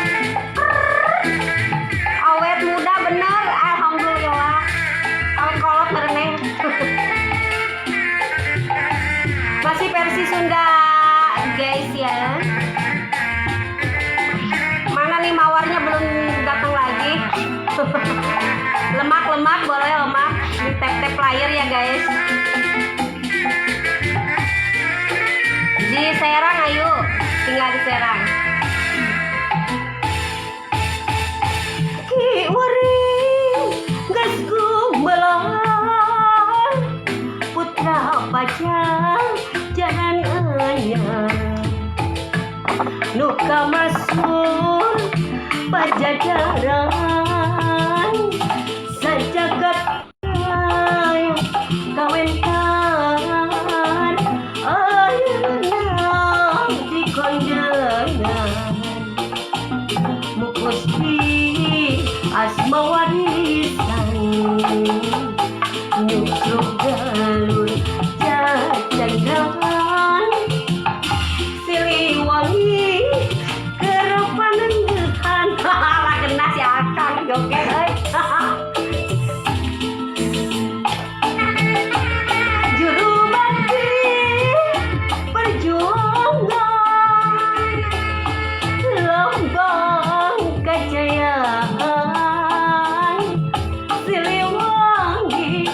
Awet muda bener, alhamdulillah. Awet kolot mereneh. Masih versi Sunda, guys ya. Mana nih mawarnya belum datang lagi. Lemak boleh lemak di tap player ya guys. Di Serang ayo. Tinggal di Serang. Ki waring gas gumbelan putra pajang jalan anyar nuka masuk pajajaran sajagat kawenkan ayeuna di kondangan mukusti asma warisan nyukruk galur jajangan Siliwangi kerepanan dehan lah kena si akang joget juru bakti perjuangan lambang kejayaan Siliwangi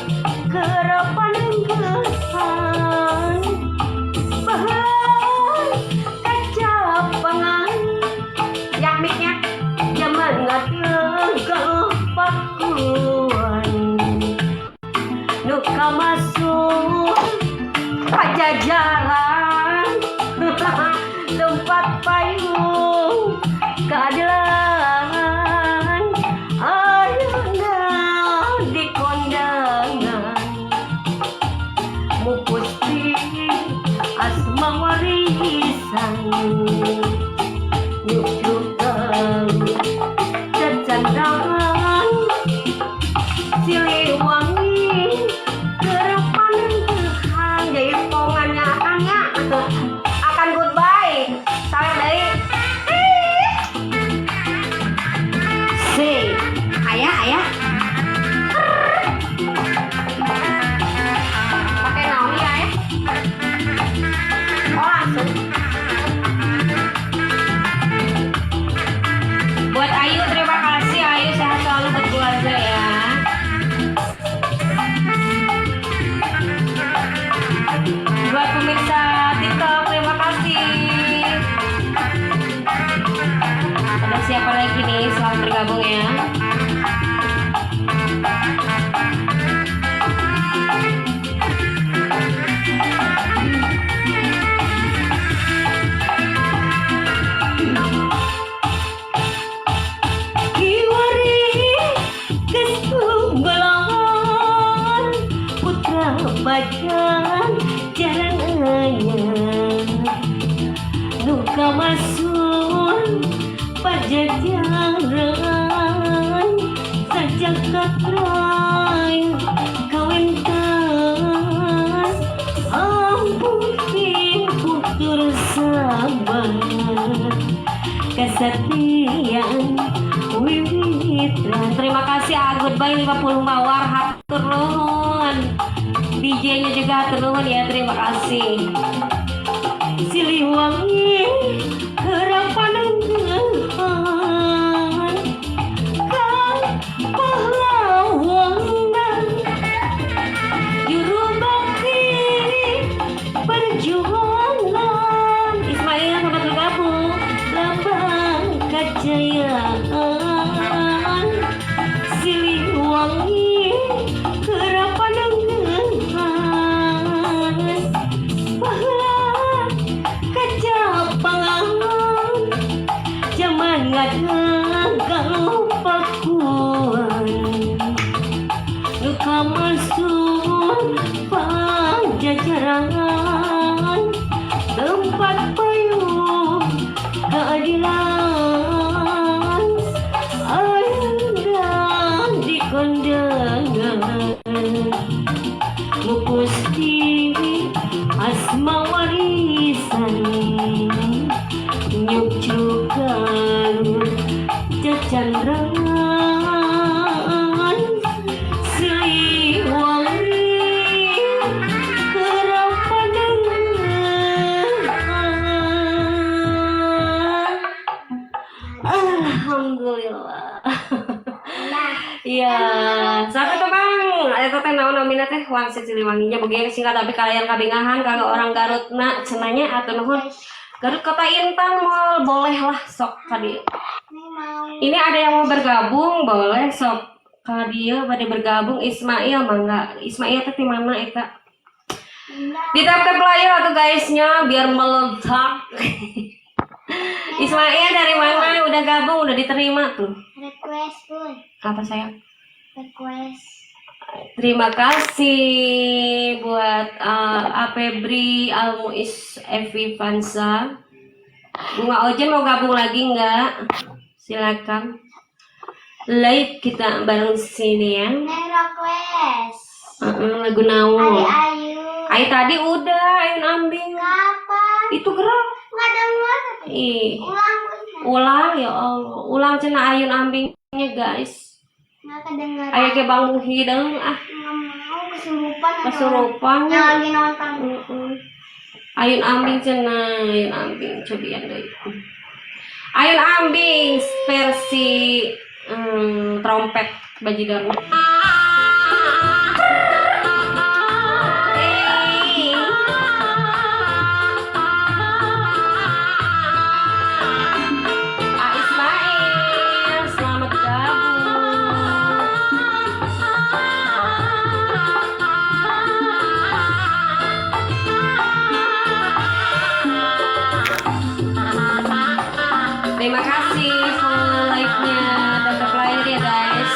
kerepanan dehan bahan kacapangan yang miknya zaman ngategal pakuan nuka masuk pajajaran tempat payung keadilan ayeuna di kondangan mupusti asma warisan nyucukan kecandangan Siliwangi kerepan Tuhan jadi pongannya akan goodbye sampai say ayah pakai naon ya oh langsung buat Ayu, terima kasih Ayu, sehat selalu buat keluarga ya. Buat pemirsa TikTok, terima kasih. Ada siapa lagi nih, selamat bergabung ya. Bacaan jalan ayah luka masun pajajaran sajak katrai kawentan ampun putur sabar kesetiaan wiwitran. Terima kasih Agut Bay 50 mawar hatur nuhun. DJ-nya juga hatur nuhun ya, terima kasih. Siliwangi kerapanengan kang pahlawanan juru bakti perjuangan Ismail selamat bergabung lambang kejayaan Siliwangi kerapanengan pahlawan kejapangan zaman ngadang pakuan luka masuk pajajaran tempat payung keadilan ayeuna di kondangan mupusti asma warisan nyucukan cacandrangan Siliwangi kerapanengan. Alhamdulillah. Iya, sampai tuh Bang. Eta teh naon namina teh wangsit Siliwanginya begini singkat tapi kalian kabingahan kanggo orang Garutna cenanya atuh nuhun. Garut Kota Intan Mall boleh lah sok ka dieu. Ini ada yang mau bergabung boleh sok ka dieu pada bergabung Ismail mangga. Ismail teh di mana eta? Di tap player atuh guysnya biar meledak. Ismail dari mana? Udah gabung, udah diterima tuh. Request pun. Apa sayang? Request. Terima kasih buat Apebri Almuis Evi Vansa. Bunga Ojen mau gabung lagi nggak? Silakan. Live kita bareng sini ya. Neng request. Lagu naon? Ayu. Ayu tadi udah, Ayun Ambing. Kapan? Itu gerak. Nggak dengar. Ih, Ulang pun. ulang ya Allah. Ulang cenah Ayun Ambingnya guys. Nggak kedengeran. Ayo ke Bang Muhideng Nggak mau kesurupan. kesurupan. Yang lagi nonton. Ayun Ambing cenah, Ayun Ambing cobian deui. Ayun Ambing versi trompet bajidan. Pak Ismail, selamat gabung. Terima kasih follow like-nya, tetap lahir ya guys.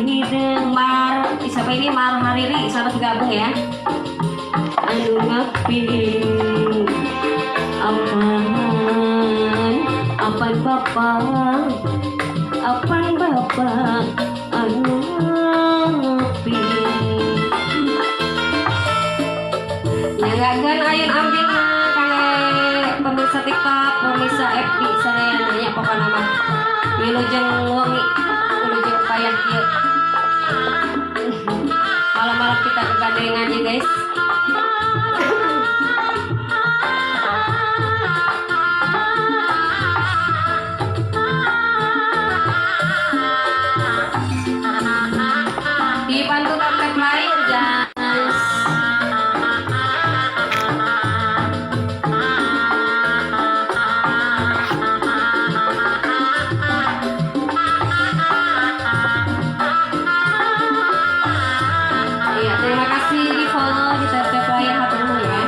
Hidung mar, siapa ini Mar Hariri, sahabat gabung ya. Anu ngapin apaan bapak, anu ngapin. Ya gagan ayun ambing kang pemirsa TikTok, pemirsa FB saya nanya pokoknya mah. Wilujeng wangi, wilujeng payah kieu. Malam-malam kita kegandengan ya guys. Dibantu tap lahir guys. Terima kasih di follow, di tap layar HP ya.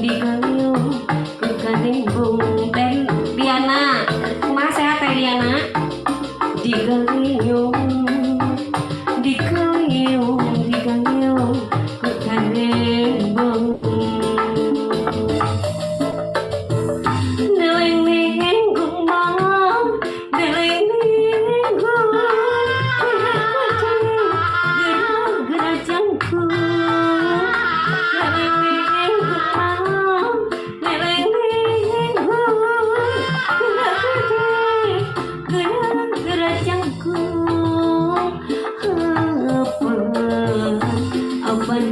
Digaliung ke kanimbung dan Diana, kumaha sehat ya Diana? Digaliung ke kanimbung.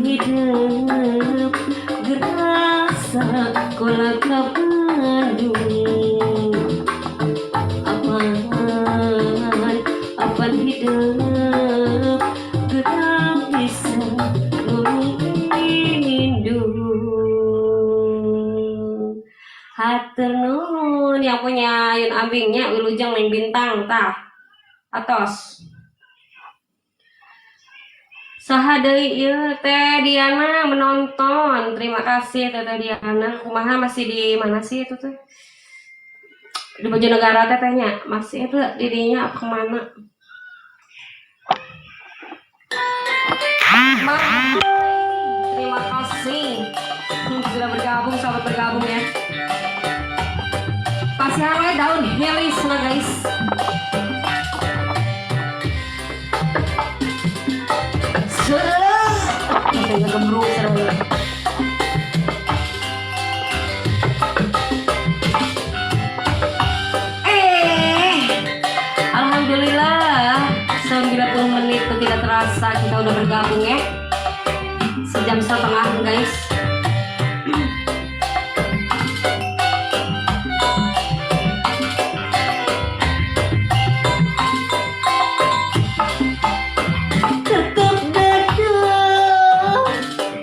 Hidup gerasa kolak ke Bandung. Apaan hidup gerak bisa ngelindung. Hatur nuhun yang punya ayun abingnya wilujeng neng bintang tah atos. Saha deui ieu Teh Diana menonton. Terima kasih Teh Diana. Kumaha masih di mana sih itu tuh? Di Bojonegara teh nya. Masih itu didinya apa kemana? Terima kasih sudah bergabung, sahabat bergabung ya. Kasih harga daun helis nah guys. Sampai gembrung seru. Alhamdulillah 90 menit itu tidak terasa kita udah bergabung ya. sejam setengah guys. Tetap dada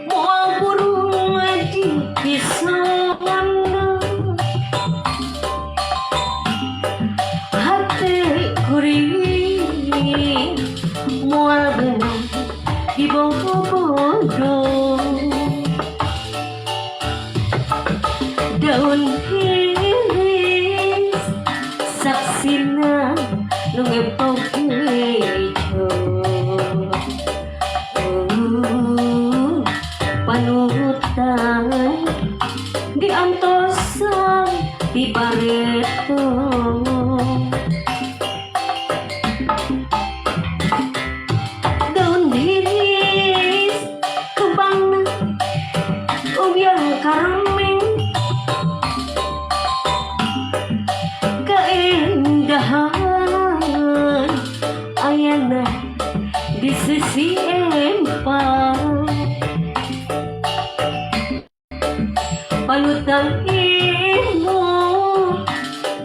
mau burung di pisangan, hati kuring mual benang di bodoh. Daun hiris saksina nu ngepong hejo, panutan diantosan di bareto. Daun hiris kembang ubiang karameng, keindahan ayana di sisi empang. Panutan ilmu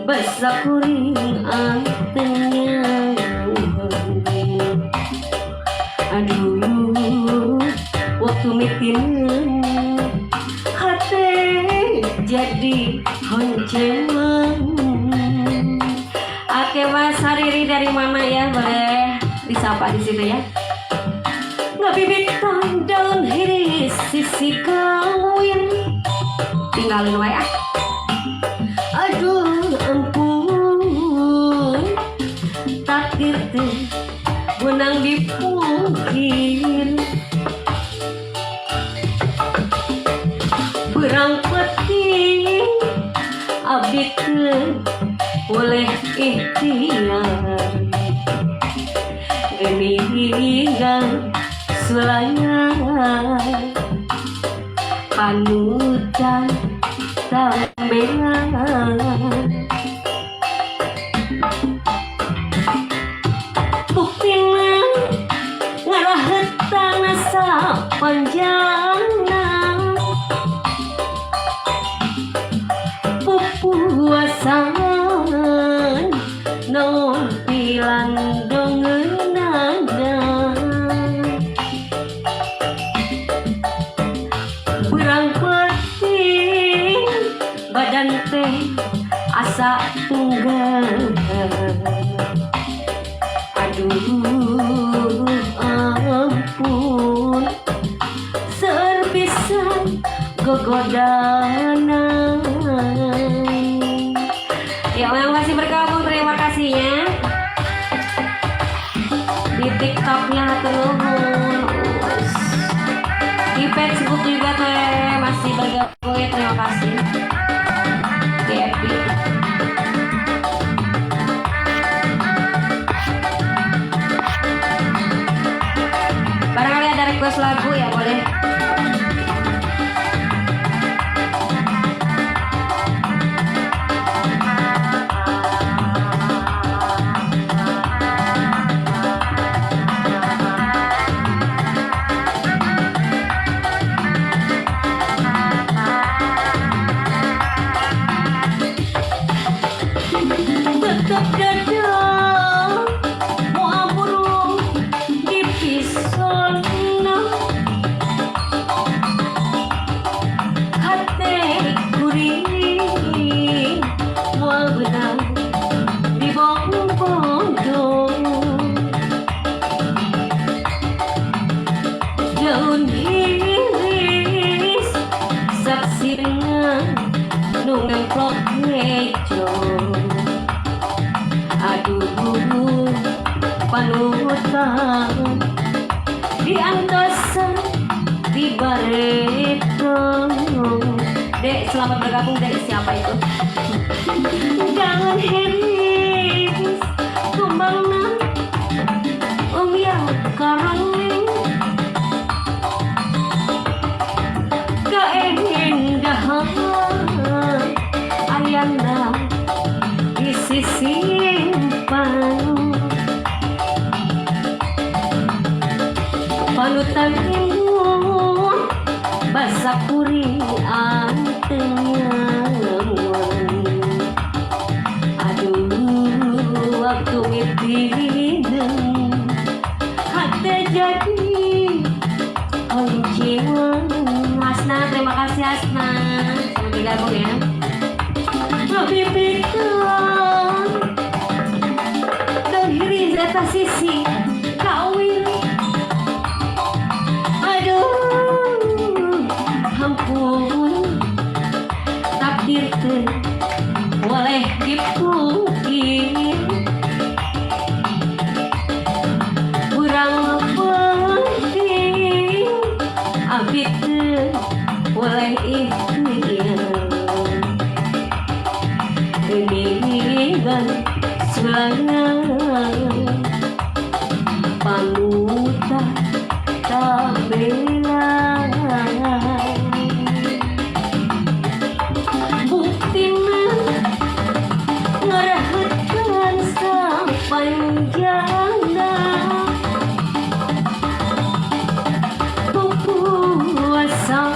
basa kuring antenya. Aduh, waktu mitin hati jadi honcengan. Oke Mas Hariri dari mana ya, boleh disapa di sini ya. Ngabibitan daun hiris sisi kawin, tinggalin wae ah. Aduh ampun, takdir teh benang dipungkir. Berang peting abdi teu boleh ikhtiar, geuningan sulayan panutan tambelan. Buktina ngarahetang asa panjangna, pupuasan non pilandongeunana. Berang peting badan teh asa tunggal. Aduh ampun, serpisan gogodana. Ya yang masih bergabung terima kasihnya di TikToknya nuhun, di Facebook juga teh masih bergabung ya, terima kasih di FB. Barangkali ada request lagu ya boleh. Tetap dada mau burung di pisona, hati kuring mual benang di bodoh. Daun hiris saksina nu ngemplok hejo. Aduh panutan diantosan di bareto. Dek selamat bergabung. Dek siapa itu? Jangan hiris kembangna ubiang karameng, keindahan ayana di sisi empang. Panutan ilmu Basa kurian tenyawan. Aduh waktu mikirin hati jadi kuncian. Asna, terima kasih Asna. Selamat bergabung ya. Lebih pikiran dari zeta sisi kawin. Aduh, ampun, takdir teh boleh dipungkir. Kurang penting, abdi teh boleh ikhtiar. Geningan selangan panuta tak bela. Buktina ngerahetkan sapanjangna pupuasan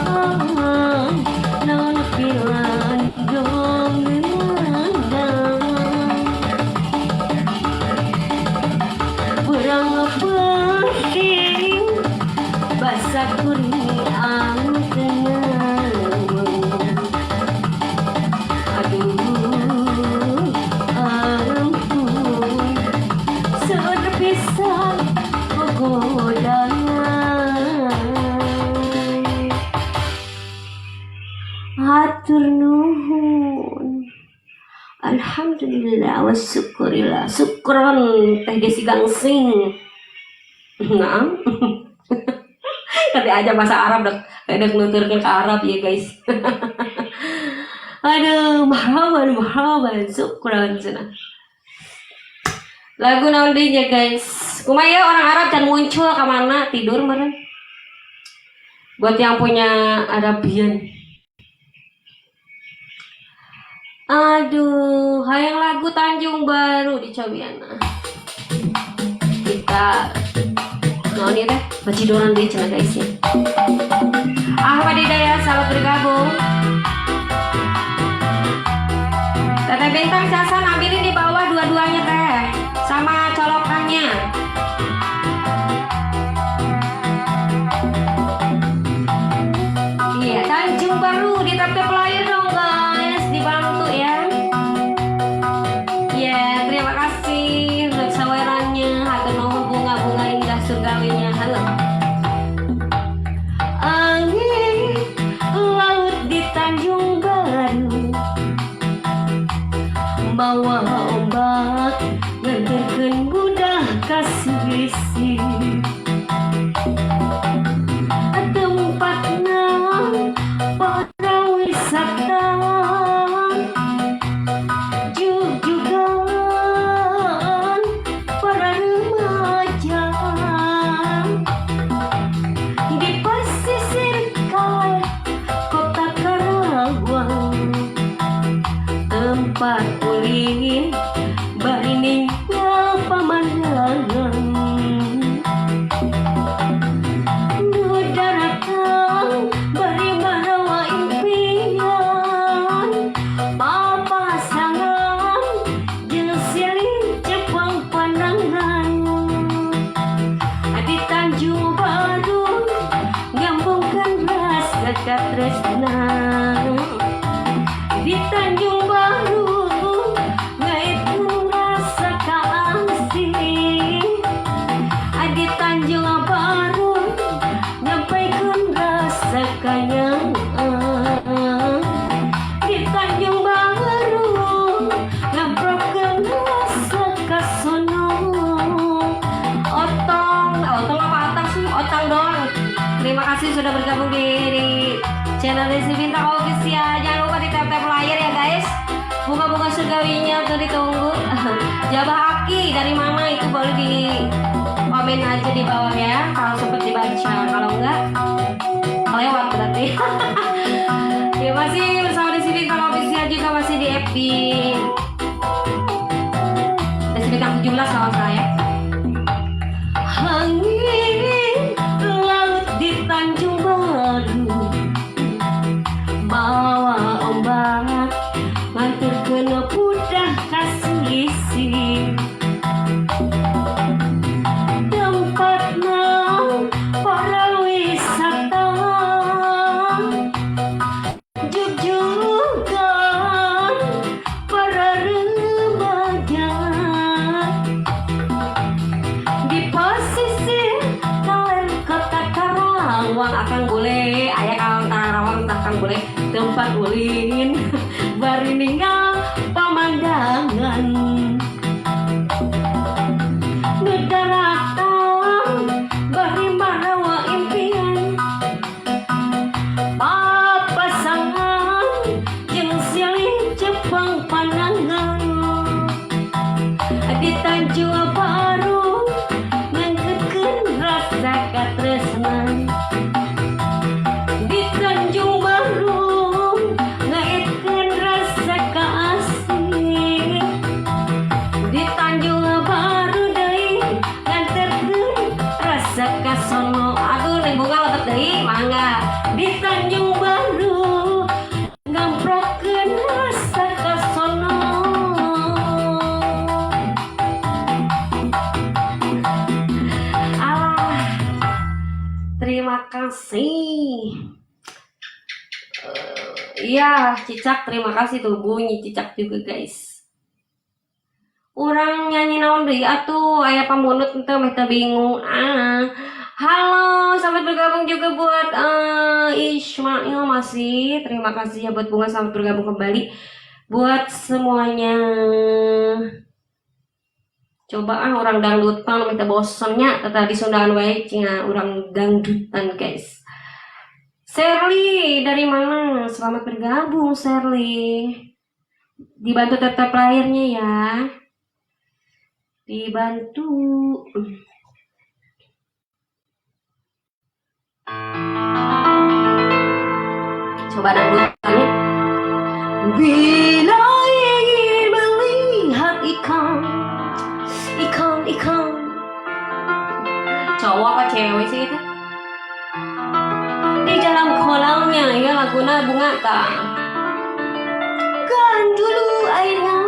non pilan dong. Kurang penting basa kurian tenyawan. Aduh ampun, seudep pisan godangan. Hatur nuhun. Alhamdulillah wa syukurillah. Syukron teh Desi Gangsing. Nah. Tapi aja bahasa Arab dah nuturkeun ke Arab ya guys. Aduh, marhaban, syukron cenah. Lagu naon deui nya guys. Kumaha orang Arab can muncul ka mana tidur meureun. Buat yang punya Arabian. Aduh, hayang lagu Tanjung Baru di Cobiana. Kita naon ieu teh? Bacidoran deui cenah guys ya. Ahmad Hidayat selamat bergabung. Teteh Bintang Casan ambilin di bawah dua-duanya teh sama colokannya. Iya, Tanjung Baru di tap player dong guys, dibantu ya. Iya, terima kasih untuk sawerannya. Hatur nuhun bunga-bunga indah surgawinya. Halo. Angin laut di Tanjung Baru, bawa ombak ngedekeun budak kasih. Tempatna para wisata jujugan para remaja di pesisir kawah kota Karawang. Tempat ulin bariningnya pemandangan. Nu daratan bari barawa impian papasangan jeung silih cepeng pandangan. Di Tanjung Baru ngambungkan rasa katresna. Di Tanjung Baru ngaitkeun rasa kaasih. Di Tanjung Baru nyampaikeun rasa kanyangan. Di Tanjung Baru ngamprokeun rasa kasono. Otong apa otang sih? Otang doang. Terima kasih sudah bergabung di channel Desi Bintang Official. Jangan lupa di tap-tap layar ya guys. Bunga-bunga surgawinya tuh ditunggu. Jabah Aki dari Mama itu boleh di komen aja di bawah ya. Kalau sempat dibaca, kalau enggak lewat berarti. Ya masih bersama Desi Bintang Official juga masih di FB Desi Bintang 17 kalau saya. Angin laut di Tanjung Baru, Tarawang akan boleh, ayah kalau Tarawang akan boleh tempat ulin bari ninggal pemandangan nedaratan bari marawa impian papasangan jeung silih Jepang panangan di Tanjung Baru ngangkeun rasa katresnan di Tanjung Baru ngaitkeun rasa kaasih di Tanjung Baru deui nganterkeun rasa kasono aduh nih bunga lebat deui mangga di Tanjung Baru ngamprokeun rasa kasono. Terima kasih. Iya, Cicak, terima kasih tuh bunyi Cicak juga guys. Orang nyanyi naon deui atuh, aya pamunut teu meh teu bingung. Halo, selamat bergabung juga buat Ismail masih. Terima kasih ya buat Bunga, selamat bergabung kembali buat semuanya. Cobaan orang dangdutan minta bosennya tadi Sundaan wae cenah orang dangdutan guys. Sherly dari mana? Selamat bergabung Sherly. Dibantu tetap layarnya ya. Dibantu. Coba dangdutannya. Bila ingin melihat ikan cowok apa cewek sih itu di dalam kolamnya ya laguna bunga tak kan dulu airnya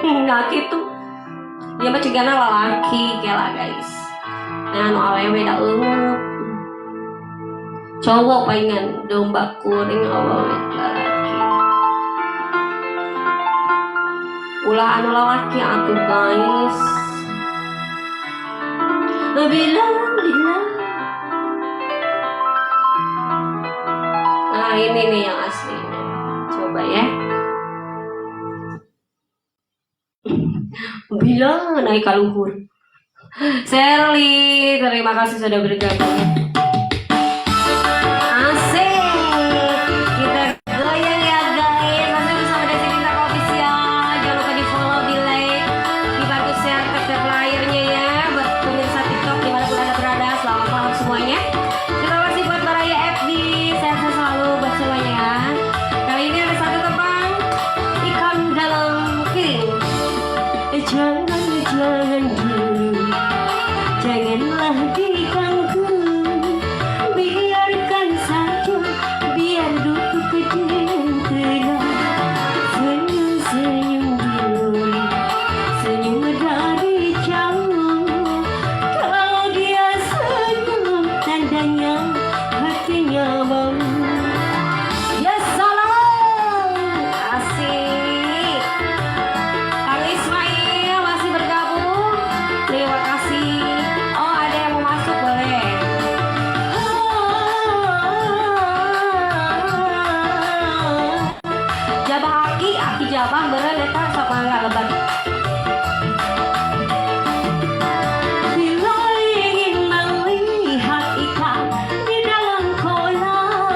nggak gitu ya mah cegana lalaki kela guys nah nu awewe da eungeup cowok palingan domba kuring awewe lalaki ulah anu lalaki atuh guys. Bilang. Nah ini nih yang aslinya. Coba ya. Bilang naik kaluhur. Sherly, terima kasih sudah bergabung. Asik. Kita goyang ya guys. Masih bersama Desi Bintang Official. Jangan lupa di follow, di like, dibantu share ke layarnya ya. Buat pemirsa TikTok dimanapun anda berada, selamat malam semuanya. Terima kasih buat Baraya FB, sehat selalu buat semuanya ya. Kali ini ada satu tebang ikan dalam piring. Janganlah diganggu, biarkan saja, biar duduk ke jendela. Senyum-senyum dulu, senyum dari jauh. Kalau dia senyum, tandanya hatinya bau. Ya salam, asik. Kang Ismail masih bergabung, terima kasih. Oh ada yang mau masuk boleh. Jabah aki jabah beren eta sok ngalebat. Bila ingin melihat ikan di dalam kolam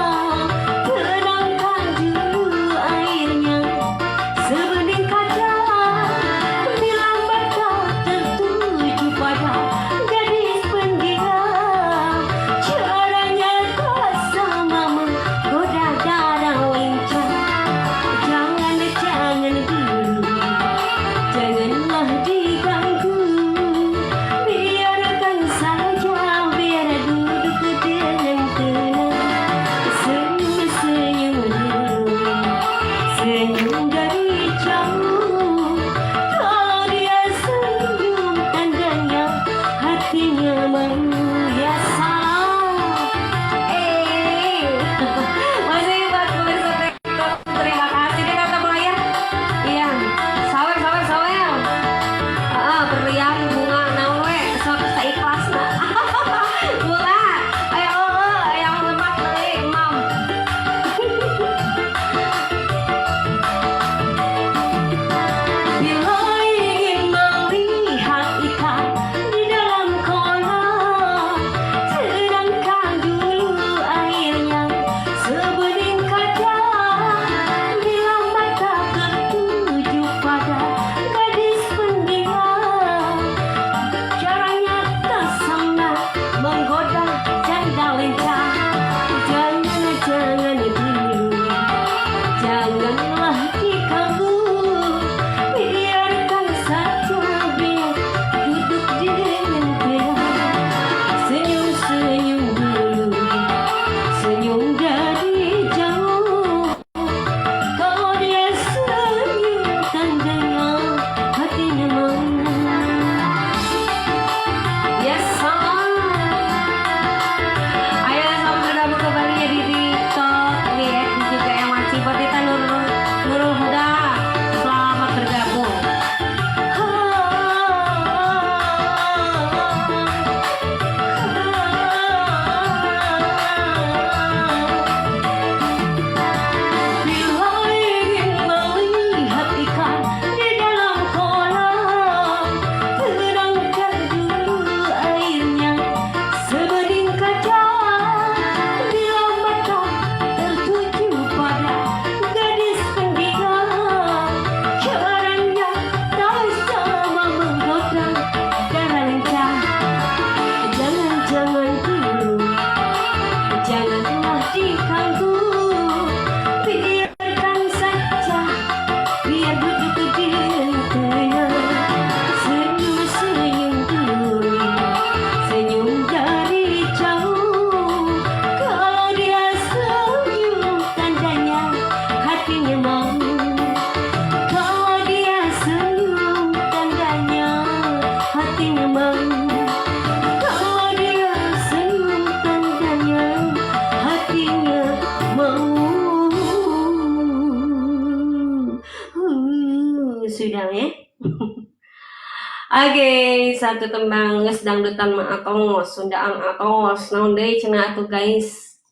Oke, satu tembang geus dangdutan mah atongos, Sundaan atongos, naon deui cenah atuh guys.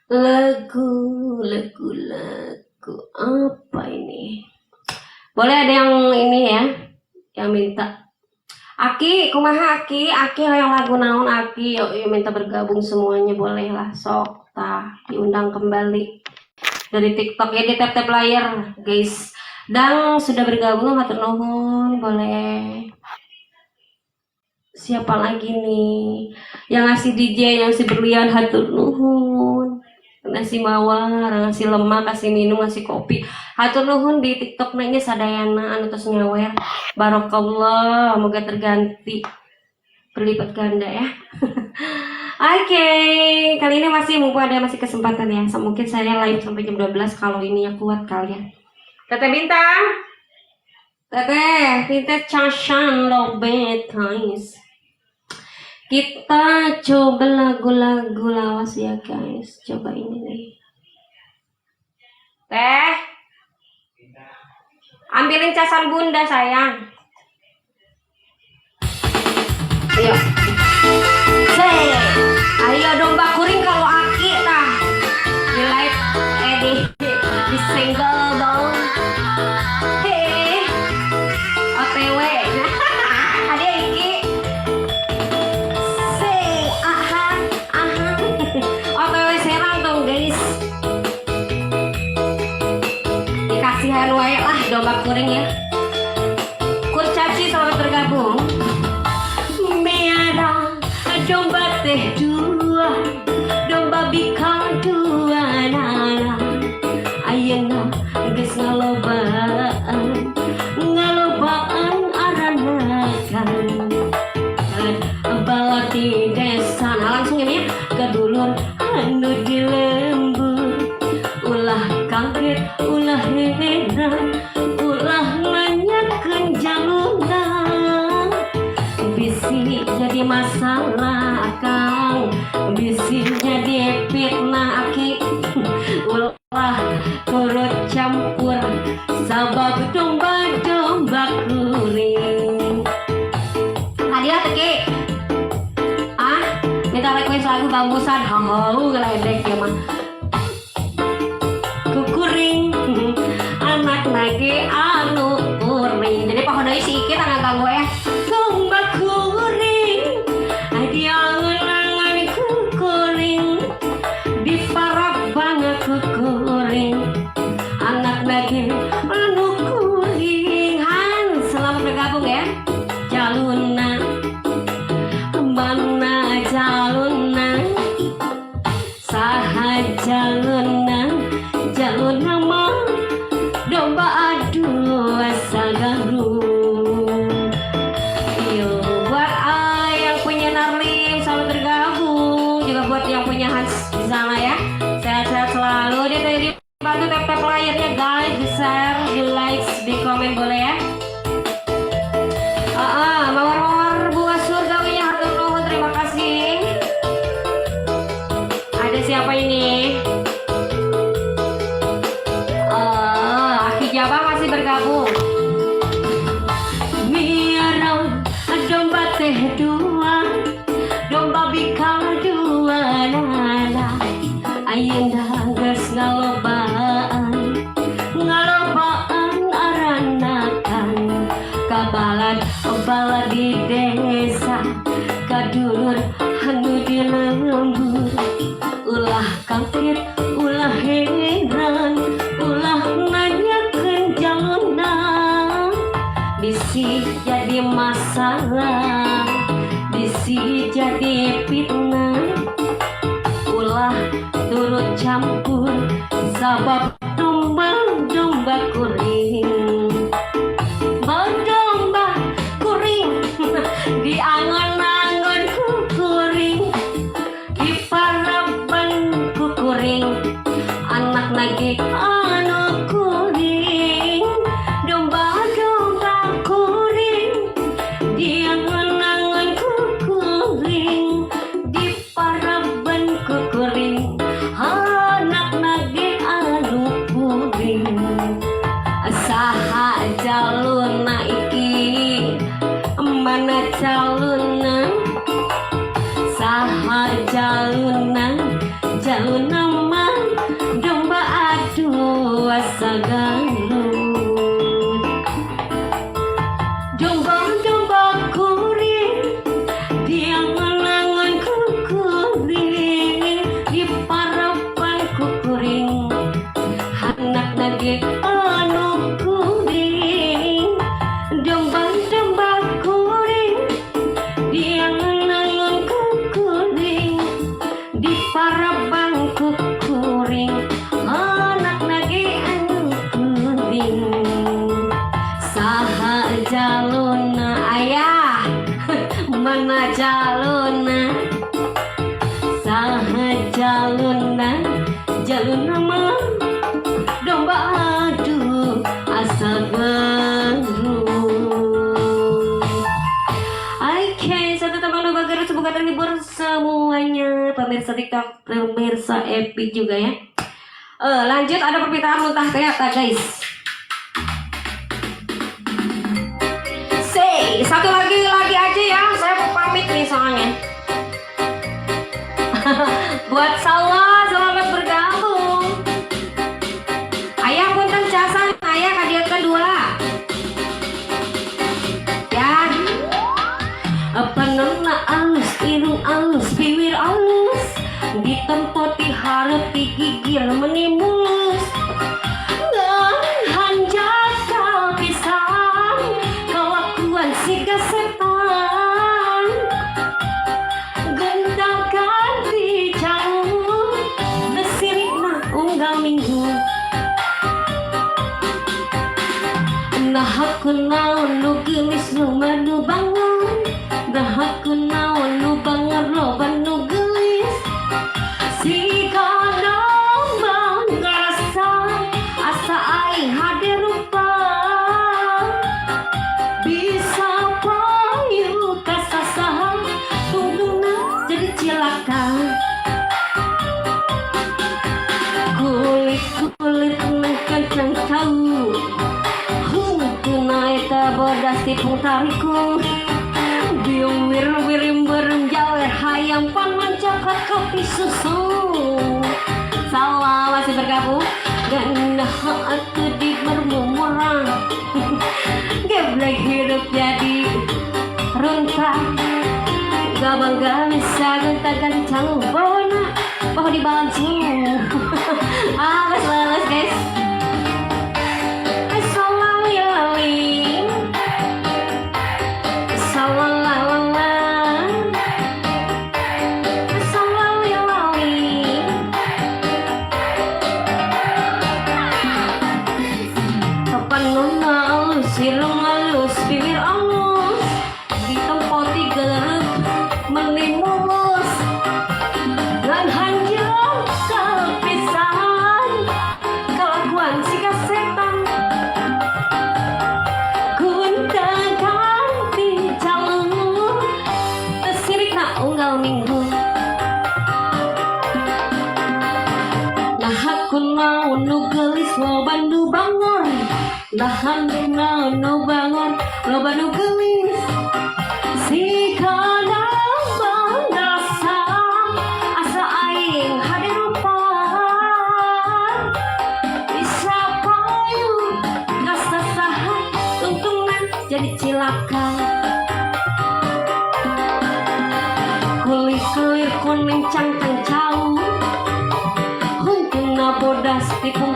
Lagu apa ini? Boleh ada yang ini ya, yang minta. Aki, kumaha Aki? Aki yang lagu naon Aki? Yuk minta bergabung semuanya boleh lah, sok tah diundang kembali dari TikTok ya di tap layar guys. Dan sudah bergabung hatur nuhun, boleh. Siapa lagi nih? Yang ngasih DJ, yang ngasih berlian hatur nuhun. Ngasih mawar, ngasih lemak, kasih minum, ngasih kopi. Hatur nuhun di TikTok nanya sadayana anu tos nyawer. Barokallah, moga terganti berlipat ganda ya. Oke, kali ini mumpung ada masih kesempatan ya. Mungkin saya live sampai jam 12 kalau ini ya kuat kalian. Teteh Bintang, Teteh Chanshan Lobetais. Kita coba lagu-lagu lawas ya guys. Coba ini nih. Teh, ambilin casan bunda sayang. Ayo. Ayo domba kuring kalau Aki tah. Di live di single dong. Hei. OTW. Ada Iki. OTW Serang dong guys. Dikasihan wae lah domba kuring ya. Kurcaci selamat bergabung. Domba teh dua, domba bikal dua nana. Ayeuna geus ngalobaan aranakan. Bala di desa, nah langsung ini ya. Kadulur anu di lembur, ulah kaget, ulah heran, ulah nanyakeun jaluna. Bisi jadi masalah Kang, bisi jadi fitnah Aki. Ulah turut campur sabab domba kuring. Hadiah Ki. Minta request lagu bambusan. Ngeledek ya mah. Kukuring anak nage anu kuring. Jadi pahodai si Iki tangan ganggu ya. Domba kuring diangan-angan kukuring, di parabang kukuring, anak nage anu kuring. Han, selamat bergabung ya. Jaluna mana jaluna, saha jaluna mah domba adu sagaru. Buat yang punya Hans di sana ya, sehat-sehat selalu. Dia tadi bantu tap layarnya guys, di share, di like, di komen boleh ya. Mawar-mawar bunga surgawinya hatur nuhun, terima kasih. Ada siapa ini? Aki Jabang masih bergabung. Miarau domba teh dua, domba bikal dua nana. Ayeuna geus ngalobaan aranakan. Kabalad di desa, kadulur anu di lembur. Ulah kaget, ulah heran, ulah nanyakeun jaluna. Bisi jadi masalah, bisi jadi fitnah. Ulah turut campur sabab domba kuring. Domba kuring diangan-angan kukuring, di paraban kukuring, anak nage anu kuring. Domba kuring diangan-angan kukuring, di paraban kukuring, anak nage anu kuring. jaluna mah domba adu asa galus. Domba kuring dia menangan kukuring di parapan kukuring anak nage anu kuring. Domba kuring dia menangan kukuring di parapan kukuring anak nage anu kuring. Saha jaluna ayah mana jaluna, saha jaluna mah domba adu asa baru. Oke, satu teman domba garut semoga terhibur semuanya pemirsa TikTok, pemirsa Epic juga ya. Lanjut ada permintaan muntah teh guys. Satu lagi aja ya, saya mau pamit nih soalnya. Buat Salwa, selamat bergabung. Ayah punten casan, ayah kadieukeun dua. Ya. Penenna alus, irung alus, bibir alus, ditempoti hareup digigil menimulus. Hanjaka pisan kelakuan si setan, gendakan di jalur desirikna unggal minggu. Nah aku naon nu geulis nu manu bangun, nah aku naon nu bangar loba nu geulis. Si kadang ngarasa asa aing hade rupa, bisa payu kasasaha tungguna jadi cilaka. Kulit nengkencang cau hungkuna eta bodas tipung tariku. Biung wirim berem jawer hayam paman coklat kopi susu. Salwa masih bergabung. Ganda aku di bermumurang. Geblek hidup jadi runta. Gabang bisa gunta gancang bona. Bawa di balancing. Balas guys. Silung halus, bibir halus, ditempoti gelut menimulus. Dan hanjau kepisahan kelakuan si setan, gunta ganti jalur tesirikna unggal minggu. Nah aku naon nu geulis loba nu bangun, lahan naon nu bangun loba nu geulis. Si kadang bandasa asa aing hade rupa, bisa payu kasasaha tungtungna jadi cilaka. Kulit kuning cangkang cau hungkuna bodas tipung